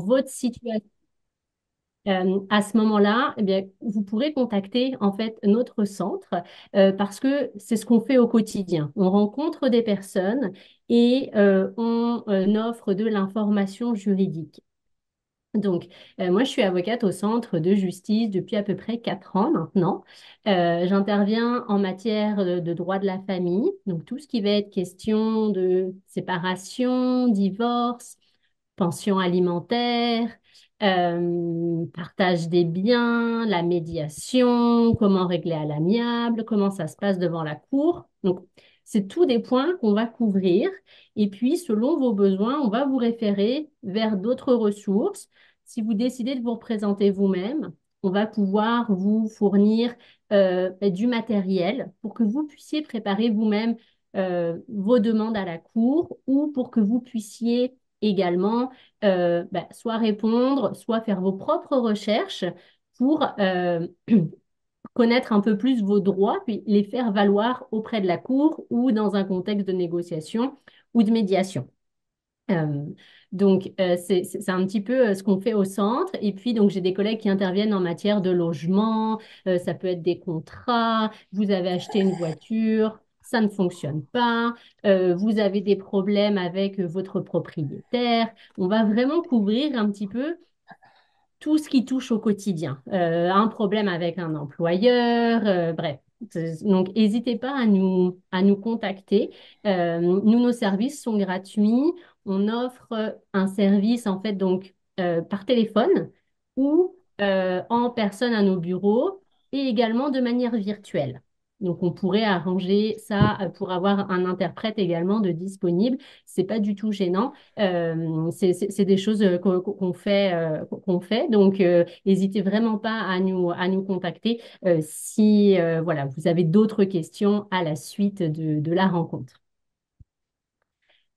votre situation. À ce moment-là, eh bien, vous pourrez contacter en fait notre centre parce que c'est ce qu'on fait au quotidien. On rencontre des personnes et on offre de l'information juridique. Donc, moi, je suis avocate au centre de justice depuis à peu près 4 ans maintenant. J'interviens en matière de droit de la famille, donc tout ce qui va être question de séparation, divorce, pension alimentaire, partage des biens, la médiation, comment régler à l'amiable, comment ça se passe devant la cour. Donc, c'est tous des points qu'on va couvrir. Et puis, selon vos besoins, on va vous référer vers d'autres ressources. Si vous décidez de vous représenter vous-même, on va pouvoir vous fournir du matériel pour que vous puissiez préparer vous-même vos demandes à la cour ou pour que vous puissiez également soit répondre, soit faire vos propres recherches pour connaître un peu plus vos droits, puis les faire valoir auprès de la cour ou dans un contexte de négociation ou de médiation. Euh, c'est un petit peu ce qu'on fait au centre. Et puis, donc, j'ai des collègues qui interviennent en matière de logement. Ça peut être des contrats. Vous avez acheté une voiture, ça ne fonctionne pas. Vous avez des problèmes avec votre propriétaire. On va vraiment couvrir un petit peu tout ce qui touche au quotidien. Un problème avec un employeur, bref. Donc, n'hésitez pas à nous contacter. Nous, nos services sont gratuits. On offre un service, en fait, donc, par téléphone ou en personne à nos bureaux et également de manière virtuelle. Donc, on pourrait arranger ça pour avoir un interprète également de disponible. C'est pas du tout gênant. C'est des choses qu'on fait. Donc, n'hésitez vraiment pas à nous contacter si voilà, vous avez d'autres questions à la suite de la rencontre.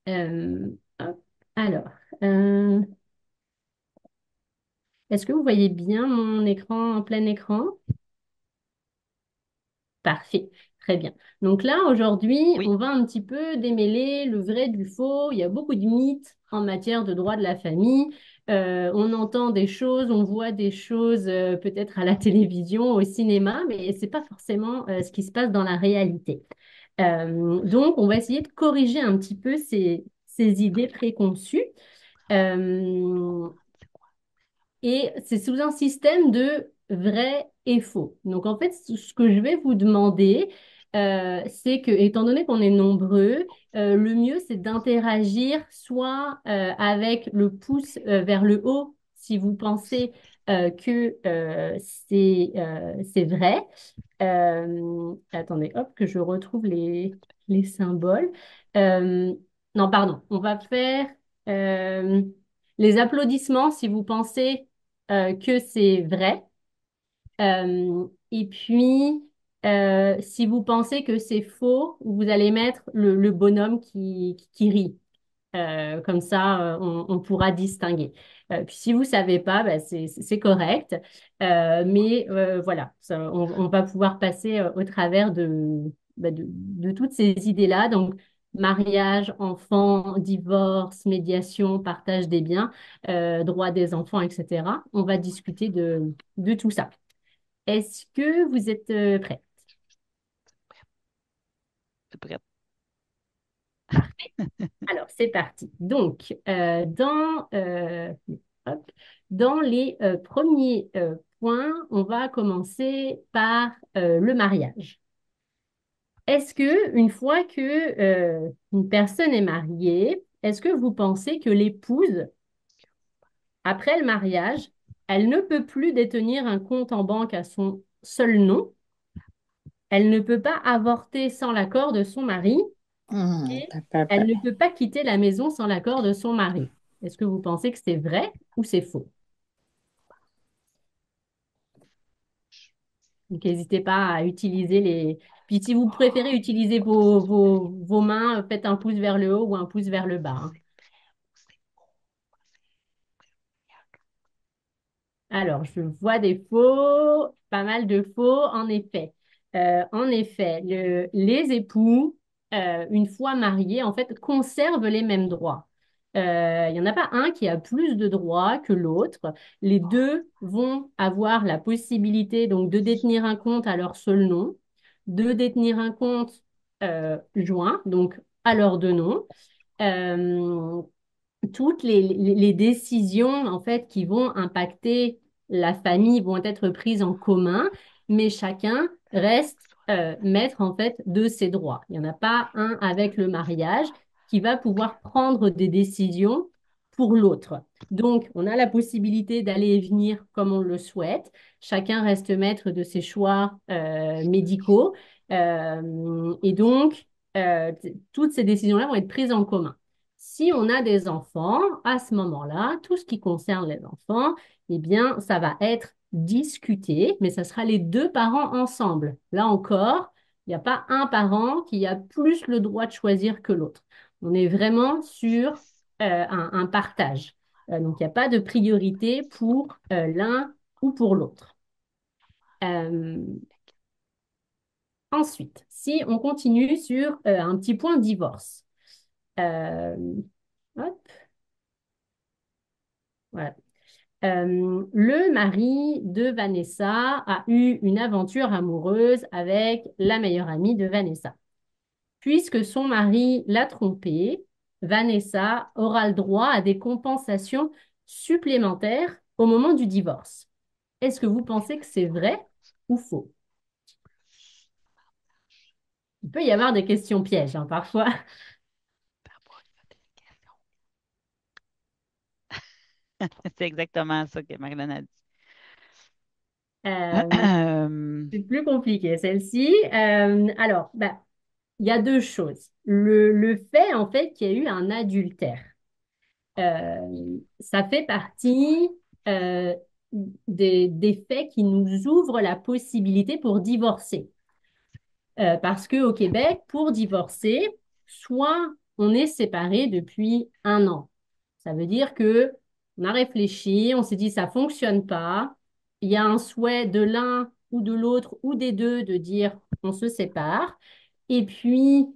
Euh, hop. Alors, euh, est-ce que vous voyez bien mon écran en plein écran? Parfait, très bien. Donc là, aujourd'hui, Oui, on va un petit peu démêler le vrai du faux. Il y a beaucoup de mythes en matière de droit de la famille. On entend des choses, on voit des choses peut-être à la télévision, au cinéma, mais c'est pas forcément ce qui se passe dans la réalité. Donc, on va essayer de corriger un petit peu ces idées préconçues. Euh, et c'est sous un système de vrai et faux. Donc, en fait, ce que je vais vous demander, c'est que, étant donné qu'on est nombreux, le mieux, c'est d'interagir soit avec le pouce vers le haut, si vous pensez que c'est vrai. Attendez, hop, que je retrouve les symboles. Euh, non, pardon, on va faire euh, les applaudissements si vous pensez que c'est vrai. Et puis, si vous pensez que c'est faux, vous allez mettre le bonhomme qui rit. Comme ça, on pourra distinguer. Puis si vous savez pas, bah, c'est correct. Mais voilà, on va pouvoir passer au travers de toutes ces idées-là. Donc, mariage, enfants, divorce, médiation, partage des biens, droit des enfants, etc. On va discuter de tout ça. Est-ce que vous êtes prêts? c'est prêt. Parfait. Alors, c'est parti. Donc, hop, dans les premiers points, on va commencer par le mariage. Est-ce que, une fois que une personne est mariée, est-ce que vous pensez que l'épouse, après le mariage, elle ne peut plus détenir un compte en banque à son seul nom, elle ne peut pas avorter sans l'accord de son mari et elle ne peut pas quitter la maison sans l'accord de son mari? Est-ce que vous pensez que c'est vrai ou c'est faux? Donc, n'hésitez pas à utiliser les... Puis si vous préférez utiliser vos mains, faites un pouce vers le haut ou un pouce vers le bas, hein. Alors, je vois des faux, pas mal de faux, en effet. Les époux, une fois mariés, en fait, conservent les mêmes droits. Il n'y en a pas un qui a plus de droits que l'autre. Les deux vont avoir la possibilité donc de détenir un compte à leur seul nom, de détenir un compte joint, donc à leurs deux noms. Euh, Toutes les décisions en fait qui vont impacter la famille vont être prises en commun, mais chacun reste maître en fait de ses droits. Il n'y en a pas un avec le mariage qui va pouvoir prendre des décisions pour l'autre. Donc, on a la possibilité d'aller et venir comme on le souhaite. Chacun reste maître de ses choix médicaux. Et donc, toutes ces décisions-là vont être prises en commun. Si on a des enfants, à ce moment-là, tout ce qui concerne les enfants, eh bien, ça va être discuté, mais ça sera les deux parents ensemble. Là encore, il n'y a pas un parent qui a plus le droit de choisir que l'autre. On est vraiment sur un partage. Donc, il n'y a pas de priorité pour l'un ou pour l'autre. Euh, Ensuite, si on continue sur un petit point divorce. Euh, Hop, voilà. Le mari de Vanessa a eu une aventure amoureuse avec la meilleure amie de Vanessa. Puisque son mari l'a trompée, Vanessa aura le droit à des compensations supplémentaires au moment du divorce. Est-ce que vous pensez que c'est vrai ou faux? Il peut y avoir des questions pièges, hein, parfois. C'est exactement ça que Marilyn a dit. Euh, c'est plus compliqué, celle-ci. Alors, bah, il y a deux choses. Le fait, en fait, qu'il y a eu un adultère. Ça fait partie euh, des faits qui nous ouvrent la possibilité pour divorcer. Parce qu'au Québec, pour divorcer, soit on est séparé depuis un an. Ça veut dire que on a réfléchi, on s'est dit ça fonctionne pas. Il y a un souhait de l'un ou de l'autre ou des deux de dire on se sépare. Et puis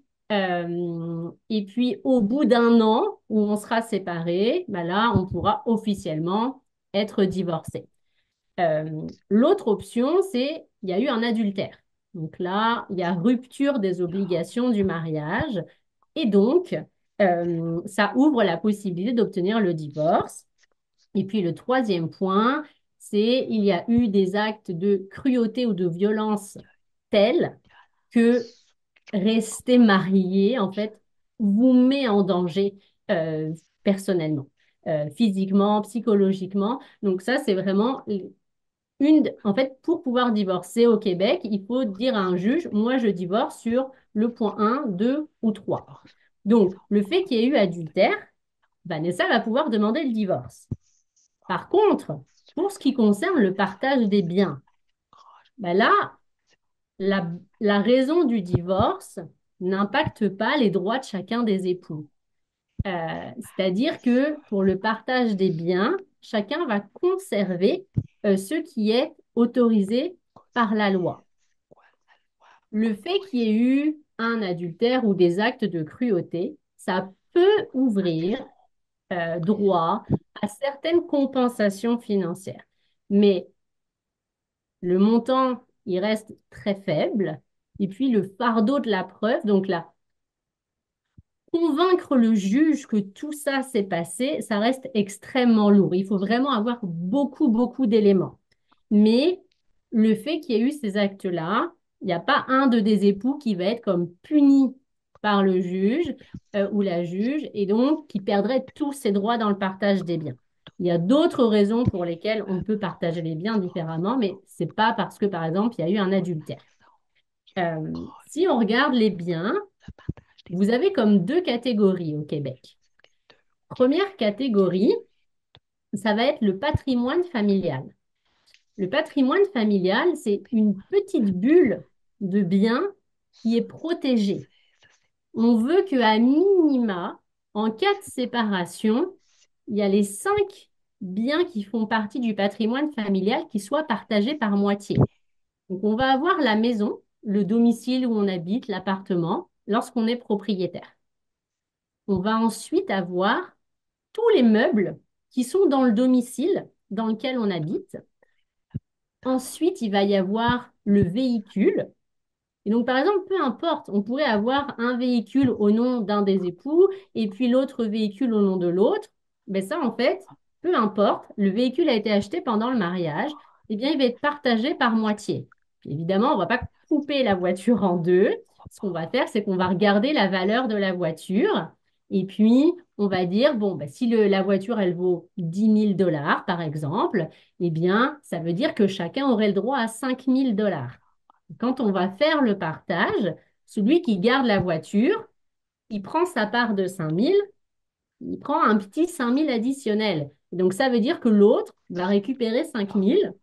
au bout d'un an où on sera séparés, ben là, on pourra officiellement être divorcé. L'autre option, c'est il y a eu un adultère. Donc là, il y a rupture des obligations du mariage et donc ça ouvre la possibilité d'obtenir le divorce. Et puis le troisième point, c'est il y a eu des actes de cruauté ou de violence tels que rester marié, en fait, vous met en danger euh, personnellement, physiquement, psychologiquement. Donc ça, c'est vraiment en fait, pour pouvoir divorcer au Québec, il faut dire à un juge, moi, je divorce sur le point un, 2 ou 3. Donc, le fait qu'il y ait eu adultère, Vanessa va pouvoir demander le divorce. Par contre, pour ce qui concerne le partage des biens, ben là, la, la raison du divorce n'impacte pas les droits de chacun des époux. C'est-à-dire que pour le partage des biens, chacun va conserver ce qui est autorisé par la loi. Le fait qu'il y ait eu un adultère ou des actes de cruauté, ça peut ouvrir droit à certaines compensations financières. Mais le montant, il reste très faible. Et puis le fardeau de la preuve, donc là, convaincre le juge que tout ça s'est passé, ça reste extrêmement lourd. Il faut vraiment avoir beaucoup, beaucoup d'éléments. Mais le fait qu'il y ait eu ces actes-là, il n'y a pas un des époux qui va être comme puni par le juge ou la juge et donc qui perdrait tous ses droits dans le partage des biens. Il y a d'autres raisons pour lesquelles on peut partager les biens différemment, mais c'est pas parce que, par exemple, il y a eu un adultère. Si on regarde les biens, vous avez comme deux catégories au Québec. Première catégorie, ça va être le patrimoine familial. Le patrimoine familial, c'est une petite bulle de biens qui est protégée. On veut qu'à minima, en cas de séparation, il y a les 5 biens qui font partie du patrimoine familial qui soient partagés par moitié. Donc, on va avoir la maison, le domicile où on habite, l'appartement, lorsqu'on est propriétaire. On va ensuite avoir tous les meubles qui sont dans le domicile dans lequel on habite. Ensuite, il va y avoir le véhicule. Et donc, par exemple, peu importe, on pourrait avoir un véhicule au nom d'un des époux et puis l'autre véhicule au nom de l'autre. Mais ça, en fait, peu importe, le véhicule a été acheté pendant le mariage, eh bien, il va être partagé par moitié. Évidemment, on ne va pas couper la voiture en deux. Ce qu'on va faire, c'est qu'on va regarder la valeur de la voiture et puis on va dire, bon, bah, si la voiture, elle vaut 10 000 $ par exemple, eh bien, ça veut dire que chacun aurait le droit à 5 000 $. Quand on va faire le partage, celui qui garde la voiture, il prend sa part de 5 000, il prend un petit 5 000 additionnel. Donc, ça veut dire que l'autre va récupérer 5 000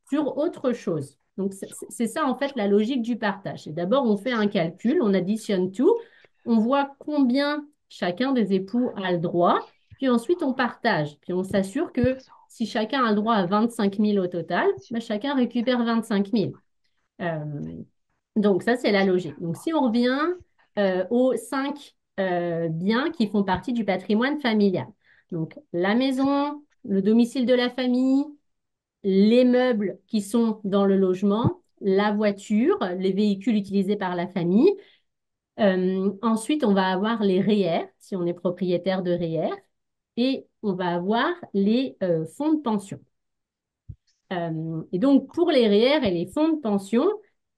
sur autre chose. Donc, c'est ça, en fait, la logique du partage. Et d'abord, on fait un calcul, on additionne tout, on voit combien chacun des époux a le droit, puis ensuite, on partage. Puis, on s'assure que si chacun a le droit à 25 000 au total, ben, chacun récupère 25 000. Donc, ça, c'est la logique. Donc, si on revient aux cinq biens qui font partie du patrimoine familial. Donc, la maison, le domicile de la famille, les meubles qui sont dans le logement, la voiture, les véhicules utilisés par la famille. Ensuite, on va avoir les REER, si on est propriétaire de REER, et on va avoir les fonds de pension. Et donc, pour les REER et les fonds de pension,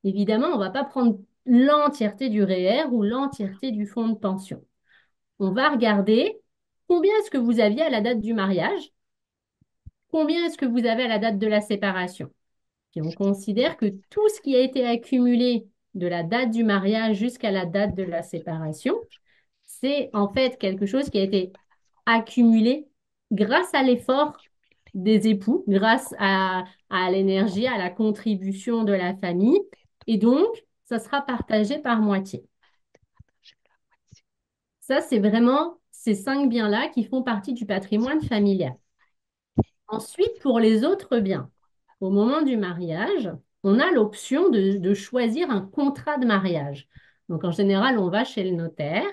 évidemment, on ne va pas prendre l'entièreté du REER ou l'entièreté du fonds de pension. On va regarder combien est-ce que vous aviez à la date du mariage, combien est-ce que vous avez à la date de la séparation. Et on considère que tout ce qui a été accumulé de la date du mariage jusqu'à la date de la séparation, c'est en fait quelque chose qui a été accumulé grâce à l'effort des époux, grâce à l'énergie, à la contribution de la famille. Et donc, ça sera partagé par moitié. Ça, c'est vraiment ces cinq biens-là qui font partie du patrimoine familial. Ensuite, pour les autres biens, au moment du mariage, on a l'option de choisir un contrat de mariage. Donc, en général, on va chez le notaire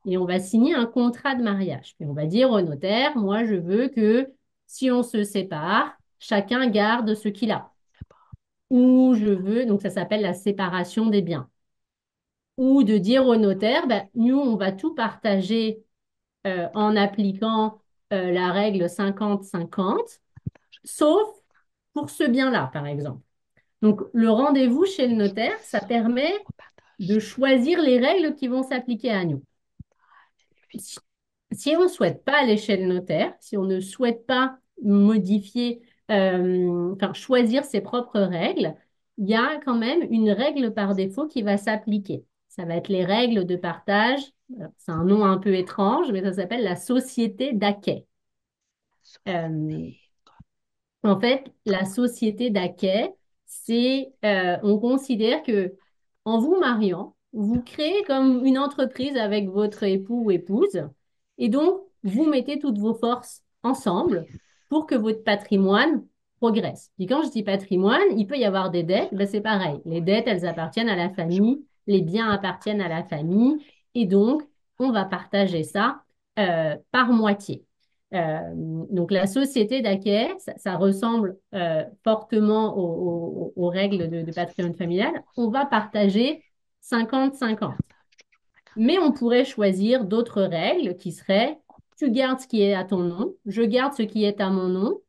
et on va signer un contrat de mariage. Puis on va dire au notaire, moi, je veux que si on se sépare, chacun garde ce qu'il a. Ou je veux, donc ça s'appelle la séparation des biens. Ou de dire au notaire, ben, nous, on va tout partager en appliquant la règle 50-50, sauf pour ce bien-là, par exemple. Donc, le rendez-vous chez le notaire, ça permet de choisir les règles qui vont s'appliquer à nous. Si on ne souhaite pas aller chez le notaire, si on ne souhaite pas modifier, enfin choisir ses propres règles, il y a quand même une règle par défaut qui va s'appliquer. Ça va être les règles de partage. C'est un nom un peu étrange, mais ça s'appelle la société d'acquet. Euh, En fait, la société d'acquet, on considère que en vous mariant, vous créez comme une entreprise avec votre époux ou épouse, et donc vous mettez toutes vos forces ensemble pour que votre patrimoine progresse. Puis quand je dis patrimoine, il peut y avoir des dettes, ben c'est pareil. Les dettes, elles appartiennent à la famille, les biens appartiennent à la famille, et donc on va partager ça par moitié. Donc la société d'acquet, ça ressemble fortement aux règles de patrimoine familial. On va partager 50-50. Mais on pourrait choisir d'autres règles qui seraient, tu gardes ce qui est à ton nom, je garde ce qui est à mon nom,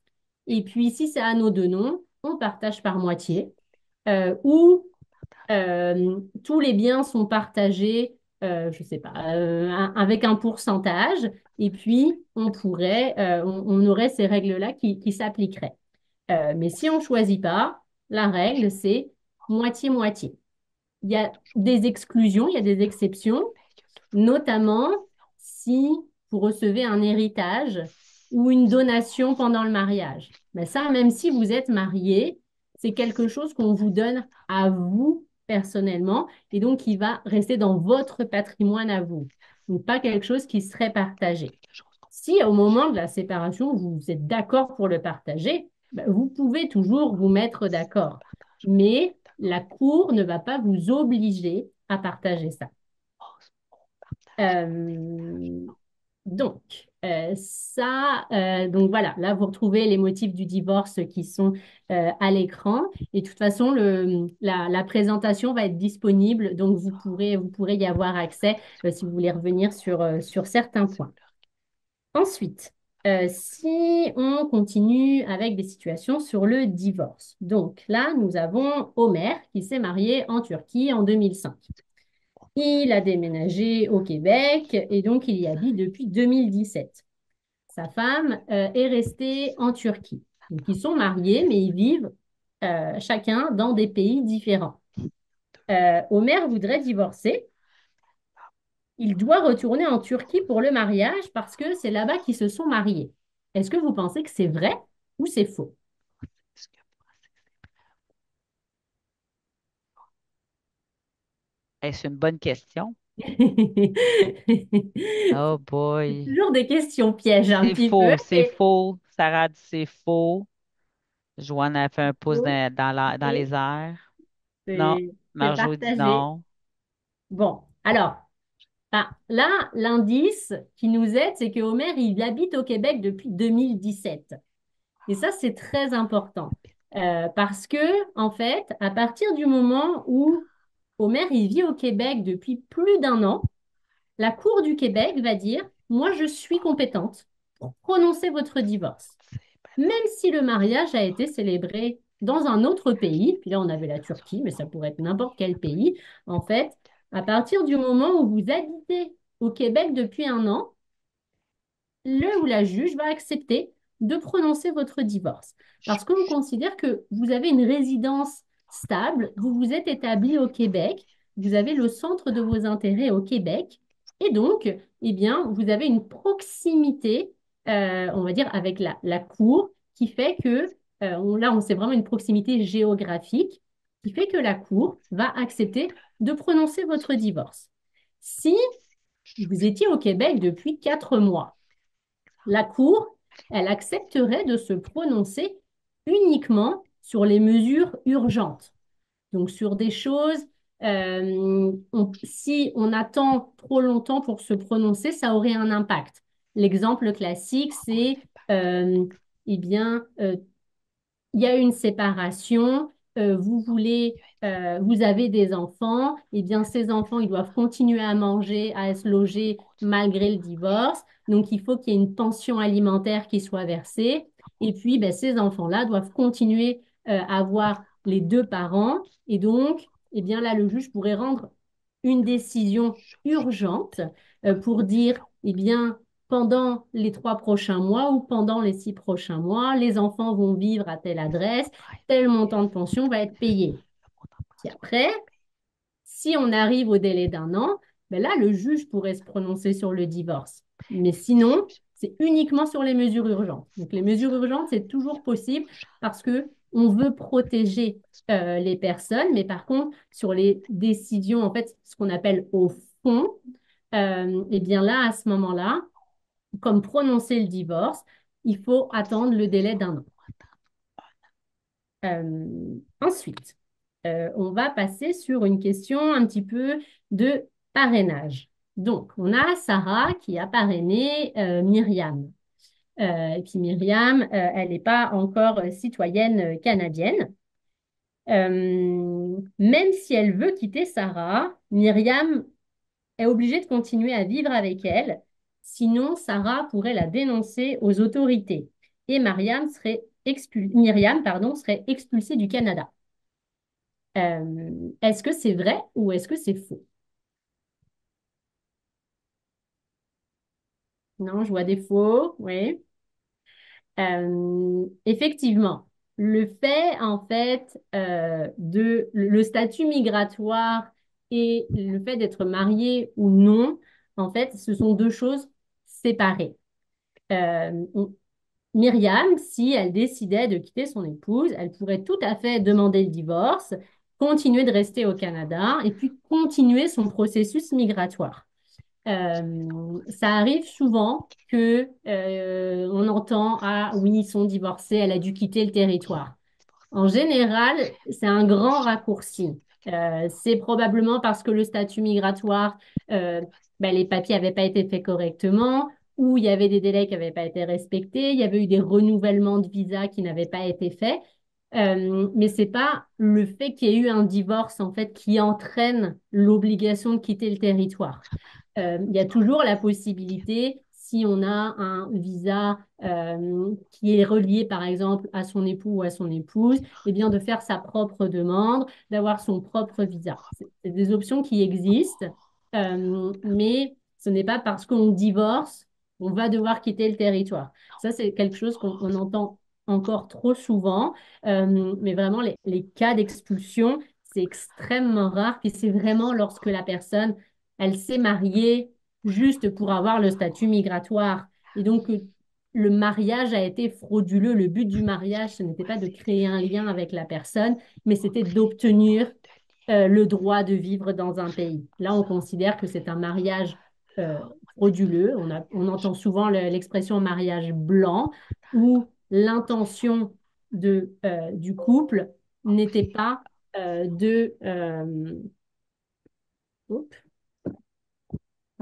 et puis si c'est à nos deux noms, on partage par moitié. Ou tous les biens sont partagés, je sais pas, avec un pourcentage, et puis on aurait ces règles-là qui s'appliqueraient. Mais si on choisit pas, la règle, c'est moitié-moitié. Il y a des exclusions, il y a des exceptions, notamment si vous recevez un héritage ou une donation pendant le mariage. Mais ça, même si vous êtes marié, c'est quelque chose qu'on vous donne à vous personnellement et donc qui va rester dans votre patrimoine à vous. Donc, pas quelque chose qui serait partagé. Si au moment de la séparation, vous êtes d'accord pour le partager, ben, vous pouvez toujours vous mettre d'accord. Mais la cour ne va pas vous obliger à partager ça. Euh, donc, Donc voilà, là vous retrouvez les motifs du divorce qui sont à l'écran. Et de toute façon, la présentation va être disponible, donc vous pourrez y avoir accès si vous voulez revenir sur certains points. Ensuite, si on continue avec des situations sur le divorce. Donc là, nous avons Omer qui s'est marié en Turquie en 2005. Il a déménagé au Québec et donc il y habite depuis 2017. Sa femme est restée en Turquie. Donc, ils sont mariés, mais ils vivent chacun dans des pays différents. Omer voudrait divorcer. Il doit retourner en Turquie pour le mariage parce que c'est là-bas qu'ils se sont mariés. Est-ce que vous pensez que c'est vrai ou c'est faux? Est-ce une bonne question? Oh C'est boy. toujours des questions pièges un C'est petit peu, faux, c'est mais faux. Sarah dit c'est faux. Joanne a fait un pouce faux, dans et les airs. Non. c'est Marjo dit partagé. non. Bon, alors, là, l'indice qui nous aide, c'est que Homer, il habite au Québec depuis 2017. Et ça, c'est très important. Parce que, en fait, à partir du moment où Homer, il vit au Québec depuis plus d'un an, la Cour du Québec va dire, moi, je suis compétente pour prononcer votre divorce. Même si le mariage a été célébré dans un autre pays, puis là, on avait la Turquie, mais ça pourrait être n'importe quel pays, en fait, à partir du moment où vous habitez au Québec depuis un an, le ou la juge va accepter de prononcer votre divorce parce qu'on considère que vous avez une résidence stable, vous vous êtes établi au Québec, vous avez le centre de vos intérêts au Québec et donc, eh bien, vous avez une proximité, on va dire, avec la cour qui fait que, c'est vraiment une proximité géographique qui fait que la cour va accepter de prononcer votre divorce. Si vous étiez au Québec depuis 4 mois, la Cour, elle accepterait de se prononcer uniquement sur les mesures urgentes. Donc sur des choses, si on attend trop longtemps pour se prononcer, ça aurait un impact. L'exemple classique, c'est eh bien, il y a une séparation, vous avez des enfants, eh bien ces enfants, ils doivent continuer à manger, à se loger malgré le divorce. Donc il faut qu'il y ait une pension alimentaire qui soit versée. Et puis ben, ces enfants-là doivent continuer à voir les deux parents. Et donc, eh bien là, le juge pourrait rendre une décision urgente pour dire, eh bien, pendant les 3 prochains mois ou pendant les 6 prochains mois, les enfants vont vivre à telle adresse, tel montant de pension va être payé. Puis après, si on arrive au délai d'un an, ben là, le juge pourrait se prononcer sur le divorce. Mais sinon, c'est uniquement sur les mesures urgentes. Donc, les mesures urgentes, c'est toujours possible parce que on veut protéger les personnes, mais par contre, sur les décisions, en fait, ce qu'on appelle au fond, eh bien là, à ce moment-là, comme prononcer le divorce, il faut attendre le délai d'un an. Ensuite, on va passer sur une question un petit peu de parrainage. Donc, on a Sarah qui a parrainé Myriam. Et puis Myriam, elle n'est pas encore citoyenne canadienne. Même si elle veut quitter Sarah, Myriam est obligée de continuer à vivre avec elle. Sinon, Sarah pourrait la dénoncer aux autorités et Myriam, pardon, serait expulsée du Canada. Est-ce que c'est vrai ou est-ce que c'est faux? Non, je vois des faux, oui. Effectivement, le fait, en fait, de le statut migratoire et le fait d'être marié ou non, en fait, ce sont deux choses séparées. Euh, on- Myriam, si elle décidait de quitter son épouse, elle pourrait tout à fait demander le divorce, continuer de rester au Canada et puis continuer son processus migratoire. Ça arrive souvent que on entend, ah oui, ils sont divorcés, elle a dû quitter le territoire. En général, c'est un grand raccourci. C'est probablement parce que le statut migratoire, ben, les papiers n'avaient pas été faits correctement, où il y avait des délais qui n'avaient pas été respectés, il y avait eu des renouvellements de visa qui n'avaient pas été faits. Mais c'est pas le fait qu'il y ait eu un divorce en fait qui entraîne l'obligation de quitter le territoire. Il y a toujours la possibilité, si on a un visa qui est relié par exemple à son époux ou à son épouse, eh bien de faire sa propre demande, d'avoir son propre visa. C'est des options qui existent, mais ce n'est pas parce qu'on divorce qu'on va devoir quitter le territoire. Ça, c'est quelque chose qu'on entend encore trop souvent, mais vraiment les cas d'expulsion, c'est extrêmement rare, puis c'est vraiment lorsque la personne elle s'est mariée juste pour avoir le statut migratoire. Et donc, le mariage a été frauduleux. Le but du mariage, ce n'était pas de créer un lien avec la personne, mais c'était d'obtenir le droit de vivre dans un pays. Là, on considère que c'est un mariage euh, frauduleux. On entend souvent l'expression mariage blanc, où l'intention du couple n'était pas de... oups,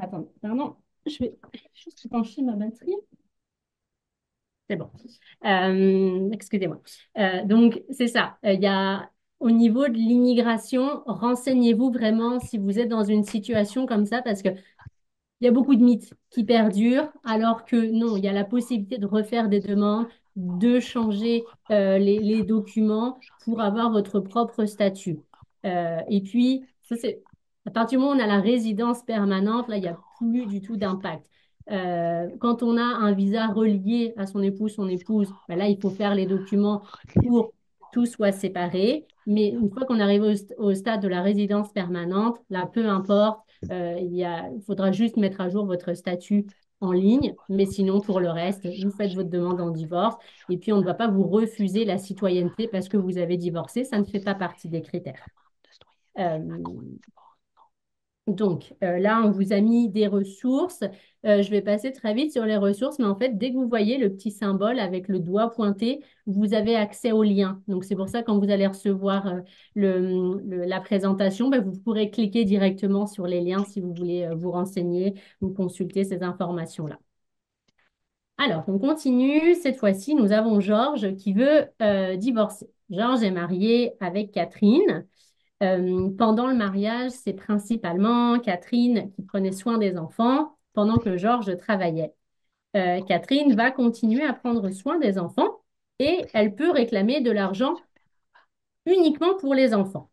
attends, pardon, je vais juste pencher ma batterie. C'est bon. Excusez-moi. Donc, c'est ça. Il y a, au niveau de l'immigration, renseignez-vous vraiment si vous êtes dans une situation comme ça, parce que il y a beaucoup de mythes qui perdurent, alors que non, il y a la possibilité de refaire des demandes, de changer les documents pour avoir votre propre statut. Et puis, ça, c'est à partir du moment où on a la résidence permanente, là, il n'y a plus du tout d'impact. Quand on a un visa relié à son épouse, ben là, il faut faire les documents pour que tout soit séparé. Mais une fois qu'on arrive au stade de la résidence permanente, là, peu importe il faudra juste mettre à jour votre statut en ligne, mais sinon, pour le reste, vous faites votre demande en divorce et puis on ne va pas vous refuser la citoyenneté parce que vous avez divorcé. Ça ne fait pas partie des critères. Euh, là, on vous a mis des ressources. Je vais passer très vite sur les ressources, mais en fait, dès que vous voyez le petit symbole avec le doigt pointé, vous avez accès au lien. Donc, c'est pour ça, quand vous allez recevoir la présentation, ben, vous pourrez cliquer directement sur les liens si vous voulez vous renseigner ou consulter ces informations-là. Alors, on continue. Cette fois-ci, nous avons Georges qui veut divorcer. Georges est marié avec Catherine. Pendant le mariage, c'est principalement Catherine qui prenait soin des enfants pendant que Georges travaillait. Catherine va continuer à prendre soin des enfants et elle peut réclamer de l'argent uniquement pour les enfants.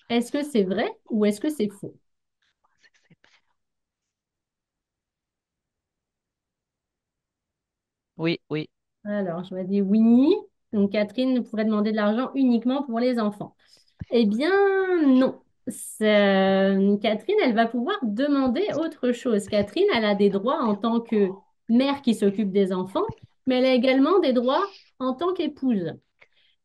Est-ce que c'est vrai ou est-ce que c'est faux? Oui, oui. Alors, je vais dire oui. Donc, Catherine pourrait demander de l'argent uniquement pour les enfants. Eh bien, non. Catherine, elle va pouvoir demander autre chose. Catherine, elle a des droits en tant que mère qui s'occupe des enfants, mais elle a également des droits en tant qu'épouse.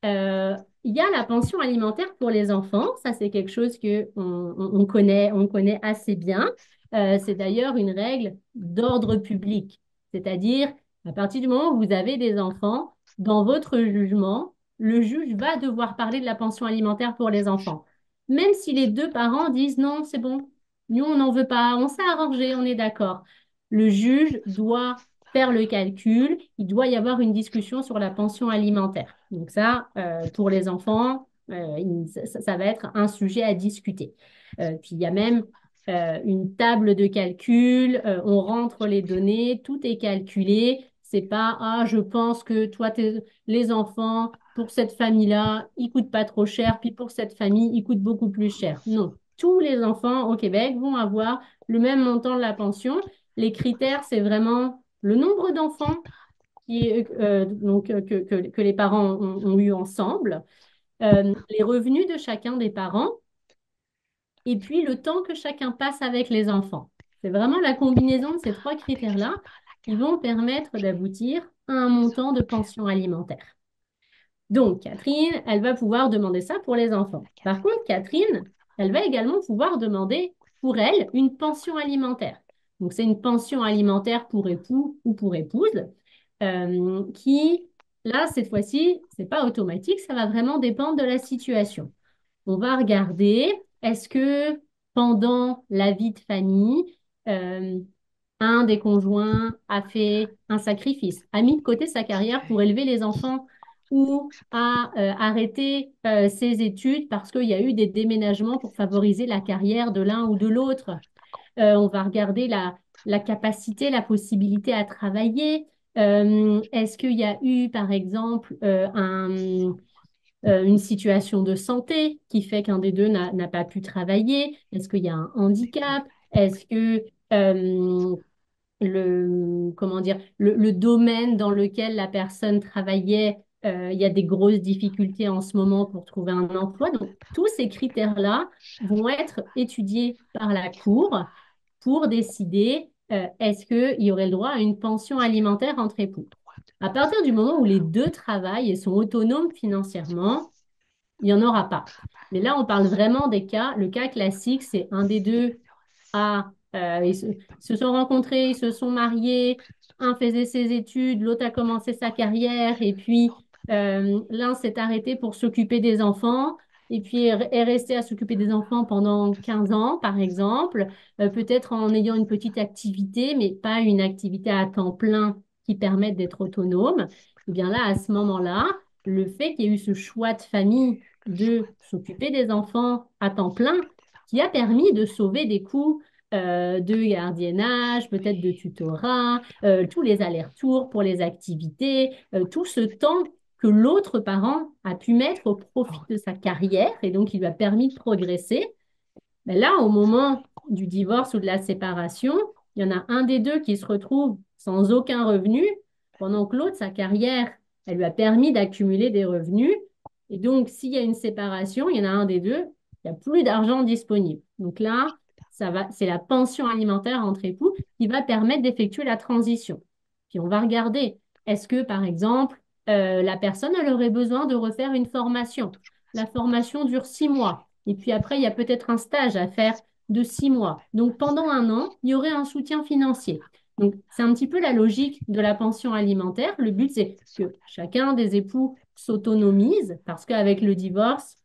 Il y a la pension alimentaire pour les enfants. Ça, c'est quelque chose que on connaît assez bien. C'est d'ailleurs une règle d'ordre public. C'est-à-dire, à partir du moment où vous avez des enfants, dans votre jugement, le juge va devoir parler de la pension alimentaire pour les enfants. Même si les deux parents disent non, c'est bon, nous, on n'en veut pas, on s'est arrangé, on est d'accord. Le juge doit faire le calcul, il doit y avoir une discussion sur la pension alimentaire. Donc ça, pour les enfants, ça va être un sujet à discuter. Puis il y a même une table de calcul, on rentre les données, tout est calculé. C'est pas, ah, je pense que toi, les enfants, pour cette famille-là, ils coûtent pas trop cher, puis pour cette famille, ils coûtent beaucoup plus cher. Non, tous les enfants au Québec vont avoir le même montant de la pension. Les critères, c'est vraiment le nombre d'enfants que les parents ont eu ensemble, les revenus de chacun des parents et puis le temps que chacun passe avec les enfants. C'est vraiment la combinaison de ces trois critères-là qui vont permettre d'aboutir à un montant de pension alimentaire. Donc, Catherine, elle va pouvoir demander ça pour les enfants. Par contre, Catherine, elle va également pouvoir demander pour elle une pension alimentaire. Donc, c'est une pension alimentaire pour époux ou pour épouse qui, là, cette fois-ci, c'est pas automatique, ça va vraiment dépendre de la situation. On va regarder, est-ce que pendant la vie de famille, euh, un des conjoints a fait un sacrifice, a mis de côté sa carrière pour élever les enfants ou a arrêté ses études parce qu'il y a eu des déménagements pour favoriser la carrière de l'un ou de l'autre. On va regarder la capacité, la possibilité à travailler. Est-ce qu'il y a eu, par exemple, une situation de santé qui fait qu'un des deux n'a pas pu travailler? Est-ce qu'il y a un handicap? Est-ce que comment dire, le domaine dans lequel la personne travaillait, il y a des grosses difficultés en ce moment pour trouver un emploi. Donc, tous ces critères-là vont être étudiés par la Cour pour décider est-ce qu'il y aurait le droit à une pension alimentaire entre époux. À partir du moment où les deux travaillent et sont autonomes financièrement, il n'y en aura pas. Mais là, on parle vraiment des cas. Le cas classique, c'est un des deux ils se sont rencontrés, ils se sont mariés, un faisait ses études, l'autre a commencé sa carrière, et puis l'un s'est arrêté pour s'occuper des enfants, et puis est resté à s'occuper des enfants pendant 15 ans, par exemple, peut-être en ayant une petite activité, mais pas une activité à temps plein qui permette d'être autonome. Et bien là, à ce moment-là, le fait qu'il y ait eu ce choix de famille de s'occuper des enfants à temps plein, qui a permis de sauver des coûts de gardiennage, peut-être de tutorat, tous les allers-retours pour les activités, tout ce temps que l'autre parent a pu mettre au profit de sa carrière et donc il lui a permis de progresser. Mais là, au moment du divorce ou de la séparation, il y en a un des deux qui se retrouve sans aucun revenu, pendant que l'autre, sa carrière, elle lui a permis d'accumuler des revenus. Et donc, s'il y a une séparation, il y en a un des deux, il n'y a plus d'argent disponible. Donc là, c'est la pension alimentaire entre époux qui va permettre d'effectuer la transition. Puis on va regarder, est-ce que, par exemple, la personne, elle aurait besoin de refaire une formation? La formation dure 6 mois. Et puis après, il y a peut-être un stage à faire de 6 mois. Donc pendant un an, il y aurait un soutien financier. Donc c'est un petit peu la logique de la pension alimentaire. Le but, c'est que chacun des époux s'autonomise parce qu'avec le divorce,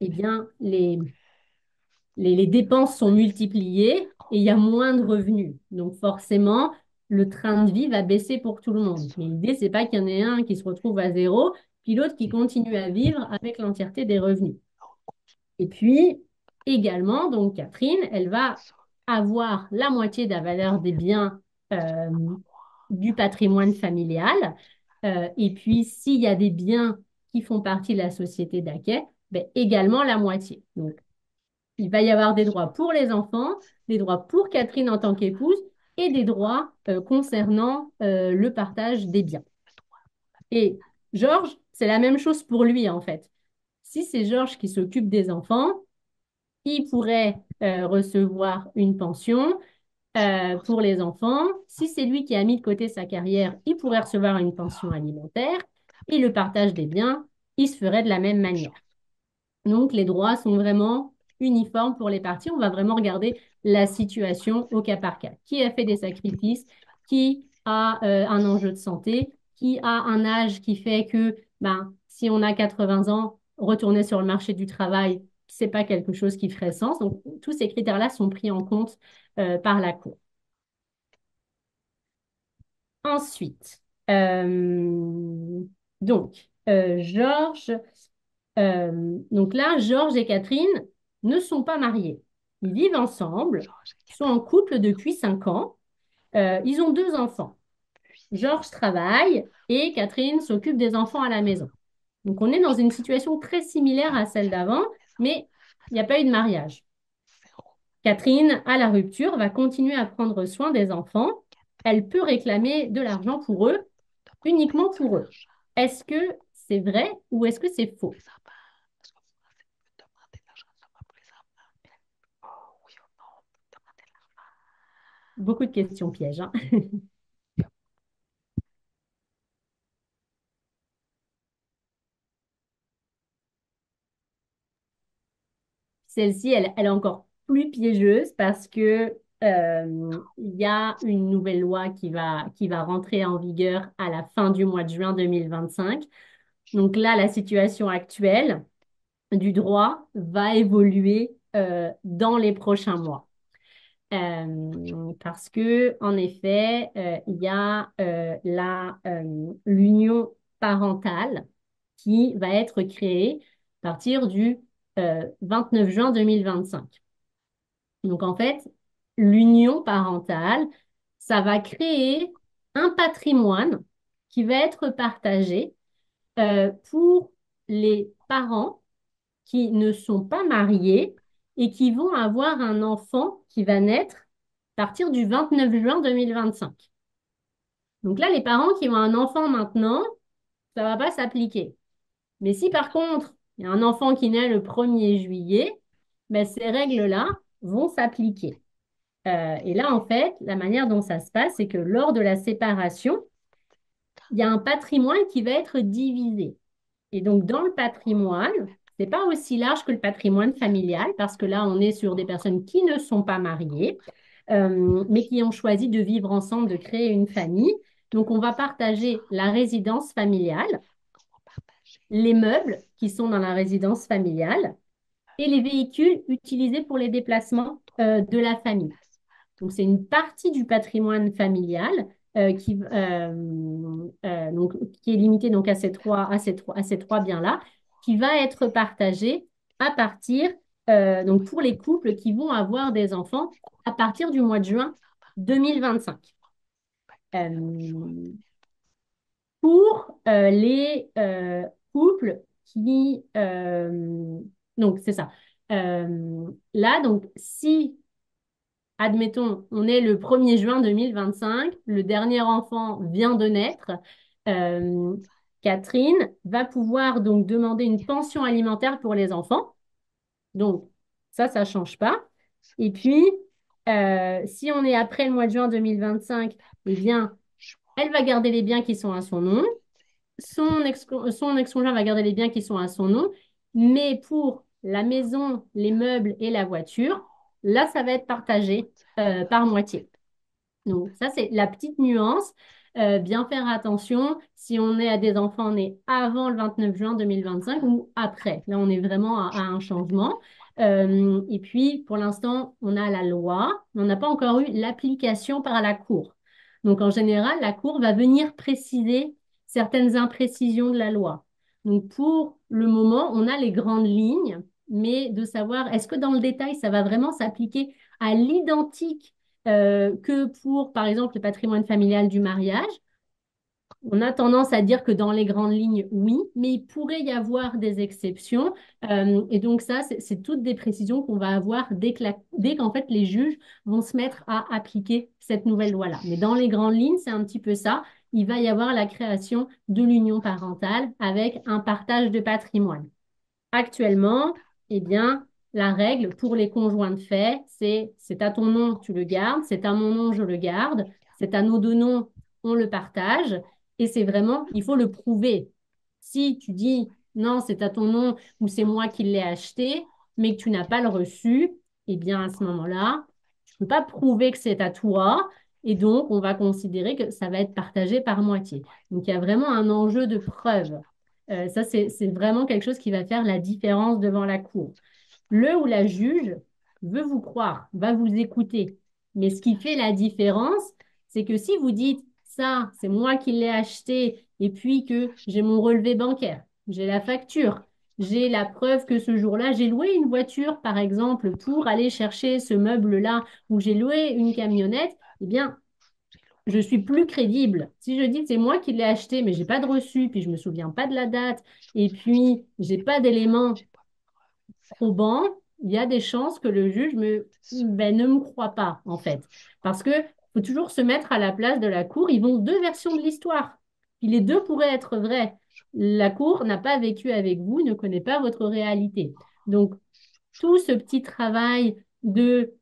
eh bien, les dépenses sont multipliées et il y a moins de revenus. Donc forcément, le train de vie va baisser pour tout le monde. Mais l'idée, c'est pas qu'il y en ait un qui se retrouve à zéro, puis l'autre qui continue à vivre avec l'entièreté des revenus. Et puis, également, donc Catherine, elle va avoir la moitié de la valeur des biens euh, du patrimoine familial. Et puis, s'il y a des biens qui font partie de la société d'acquet, ben, également la moitié. Donc, il va y avoir des droits pour les enfants, des droits pour Catherine en tant qu'épouse et des droits concernant le partage des biens. Et Georges, c'est la même chose pour lui, en fait. Si c'est Georges qui s'occupe des enfants, il pourrait recevoir une pension pour les enfants. Si c'est lui qui a mis de côté sa carrière, il pourrait recevoir une pension alimentaire et le partage des biens, il se ferait de la même manière. Donc, les droits sont vraiment uniformes pour les parties. On va vraiment regarder la situation au cas par cas. Qui a fait des sacrifices? Qui a un enjeu de santé? Qui a un âge qui fait que ben, si on a 80 ans, retourner sur le marché du travail, c'est pas quelque chose qui ferait sens. Donc, tous ces critères-là sont pris en compte par la Cour. Ensuite, Georges, donc là, Georges et Catherine ne sont pas mariés. Ils vivent ensemble, sont en couple depuis 5 ans. Ils ont 2 enfants. Georges travaille et Catherine s'occupe des enfants à la maison. Donc on est dans une situation très similaire à celle d'avant, mais il n'y a pas eu de mariage. Catherine, à la rupture, va continuer à prendre soin des enfants. Elle peut réclamer de l'argent pour eux, uniquement pour eux. Est-ce que c'est vrai ou est-ce que c'est faux? Beaucoup de questions pièges, hein. Celle-ci, elle est encore plus piégeuse parce que il y a une nouvelle loi qui va rentrer en vigueur à la fin du mois de juin 2025. Donc là, la situation actuelle du droit va évoluer dans les prochains mois. Parce que, en effet, il y a l'union parentale qui va être créée à partir du 29 juin 2025. Donc, en fait, l'union parentale, ça va créer un patrimoine qui va être partagé pour les parents qui ne sont pas mariés et qui vont avoir un enfant qui va naître à partir du 29 juin 2025. Donc là, les parents qui ont un enfant maintenant, ça va pas s'appliquer. Mais si par contre, il y a un enfant qui naît le 1er juillet, ben, ces règles-là vont s'appliquer. Et là, en fait, la manière dont ça se passe, c'est que lors de la séparation, il y a un patrimoine qui va être divisé. Et donc, dans le patrimoine, c'est pas aussi large que le patrimoine familial, parce que là, on est sur des personnes qui ne sont pas mariées, mais qui ont choisi de vivre ensemble, de créer une famille. Donc, on va partager la résidence familiale, les meubles qui sont dans la résidence familiale et les véhicules utilisés pour les déplacements de la famille. Donc, c'est une partie du patrimoine familial qui est limitée donc à ces trois biens-là, qui va être partagée à partir, donc pour les couples qui vont avoir des enfants à partir du mois de juin 2025. Euh, pour les couples donc, c'est ça. Là, donc, si admettons, on est le 1er juin 2025, le dernier enfant vient de naître. euh, Catherine va pouvoir donc demander une pension alimentaire pour les enfants. Donc, ça ne change pas. Et puis, si on est après le mois de juin 2025, eh bien, elle va garder les biens qui sont à son nom. Son ex-conjoint va garder les biens qui sont à son nom. Mais pour la maison, les meubles et la voiture, là, ça va être partagé par moitié. Donc, ça, c'est la petite nuance. Bien faire attention si on est à des enfants nés avant le 29 juin 2025 ou après. Là, on est vraiment à un changement. Et puis, pour l'instant, on a la loi, mais on n'a pas encore eu l'application par la Cour. Donc, en général, la Cour va venir préciser certaines imprécisions de la loi. Donc, pour le moment, on a les grandes lignes, mais de savoir est-ce que dans le détail, ça va vraiment s'appliquer à l'identique que pour, par exemple, le patrimoine familial du mariage. On a tendance à dire que dans les grandes lignes, oui, mais il pourrait y avoir des exceptions. Et donc ça, c'est toutes des précisions qu'on va avoir dès qu'en fait les juges vont se mettre à appliquer cette nouvelle loi-là. Mais dans les grandes lignes, c'est un petit peu ça. Il va y avoir la création de l'union parentale avec un partage de patrimoine. Actuellement, eh bien, la règle pour les conjoints de fait, c'est à ton nom, tu le gardes, c'est à mon nom, je le garde, c'est à nos deux noms, on le partage. Et c'est vraiment, il faut le prouver. Si tu dis non, c'est à ton nom ou c'est moi qui l'ai acheté, mais que tu n'as pas le reçu, eh bien, à ce moment-là, tu ne peux pas prouver que c'est à toi. Et donc, on va considérer que ça va être partagé par moitié. Donc, il y a vraiment un enjeu de preuve. Ça, c'est vraiment quelque chose qui va faire la différence devant la cour. Le ou la juge veut vous croire, va vous écouter. Mais ce qui fait la différence, c'est que si vous dites ça, c'est moi qui l'ai acheté, et puis que j'ai mon relevé bancaire, j'ai la facture, j'ai la preuve que ce jour-là, j'ai loué une voiture, par exemple, pour aller chercher ce meuble-là, ou j'ai loué une camionnette, eh bien, je suis plus crédible. Si je dis que c'est moi qui l'ai acheté, mais j'ai pas de reçu, puis je me souviens pas de la date, et puis j'ai pas d'éléments probants, il y a des chances que le juge ne me croit pas, en fait. Parce que faut toujours se mettre à la place de la cour. Ils vont deux versions de l'histoire. Puis les deux pourraient être vraies. La cour n'a pas vécu avec vous, ne connaît pas votre réalité. Donc, tout ce petit travail de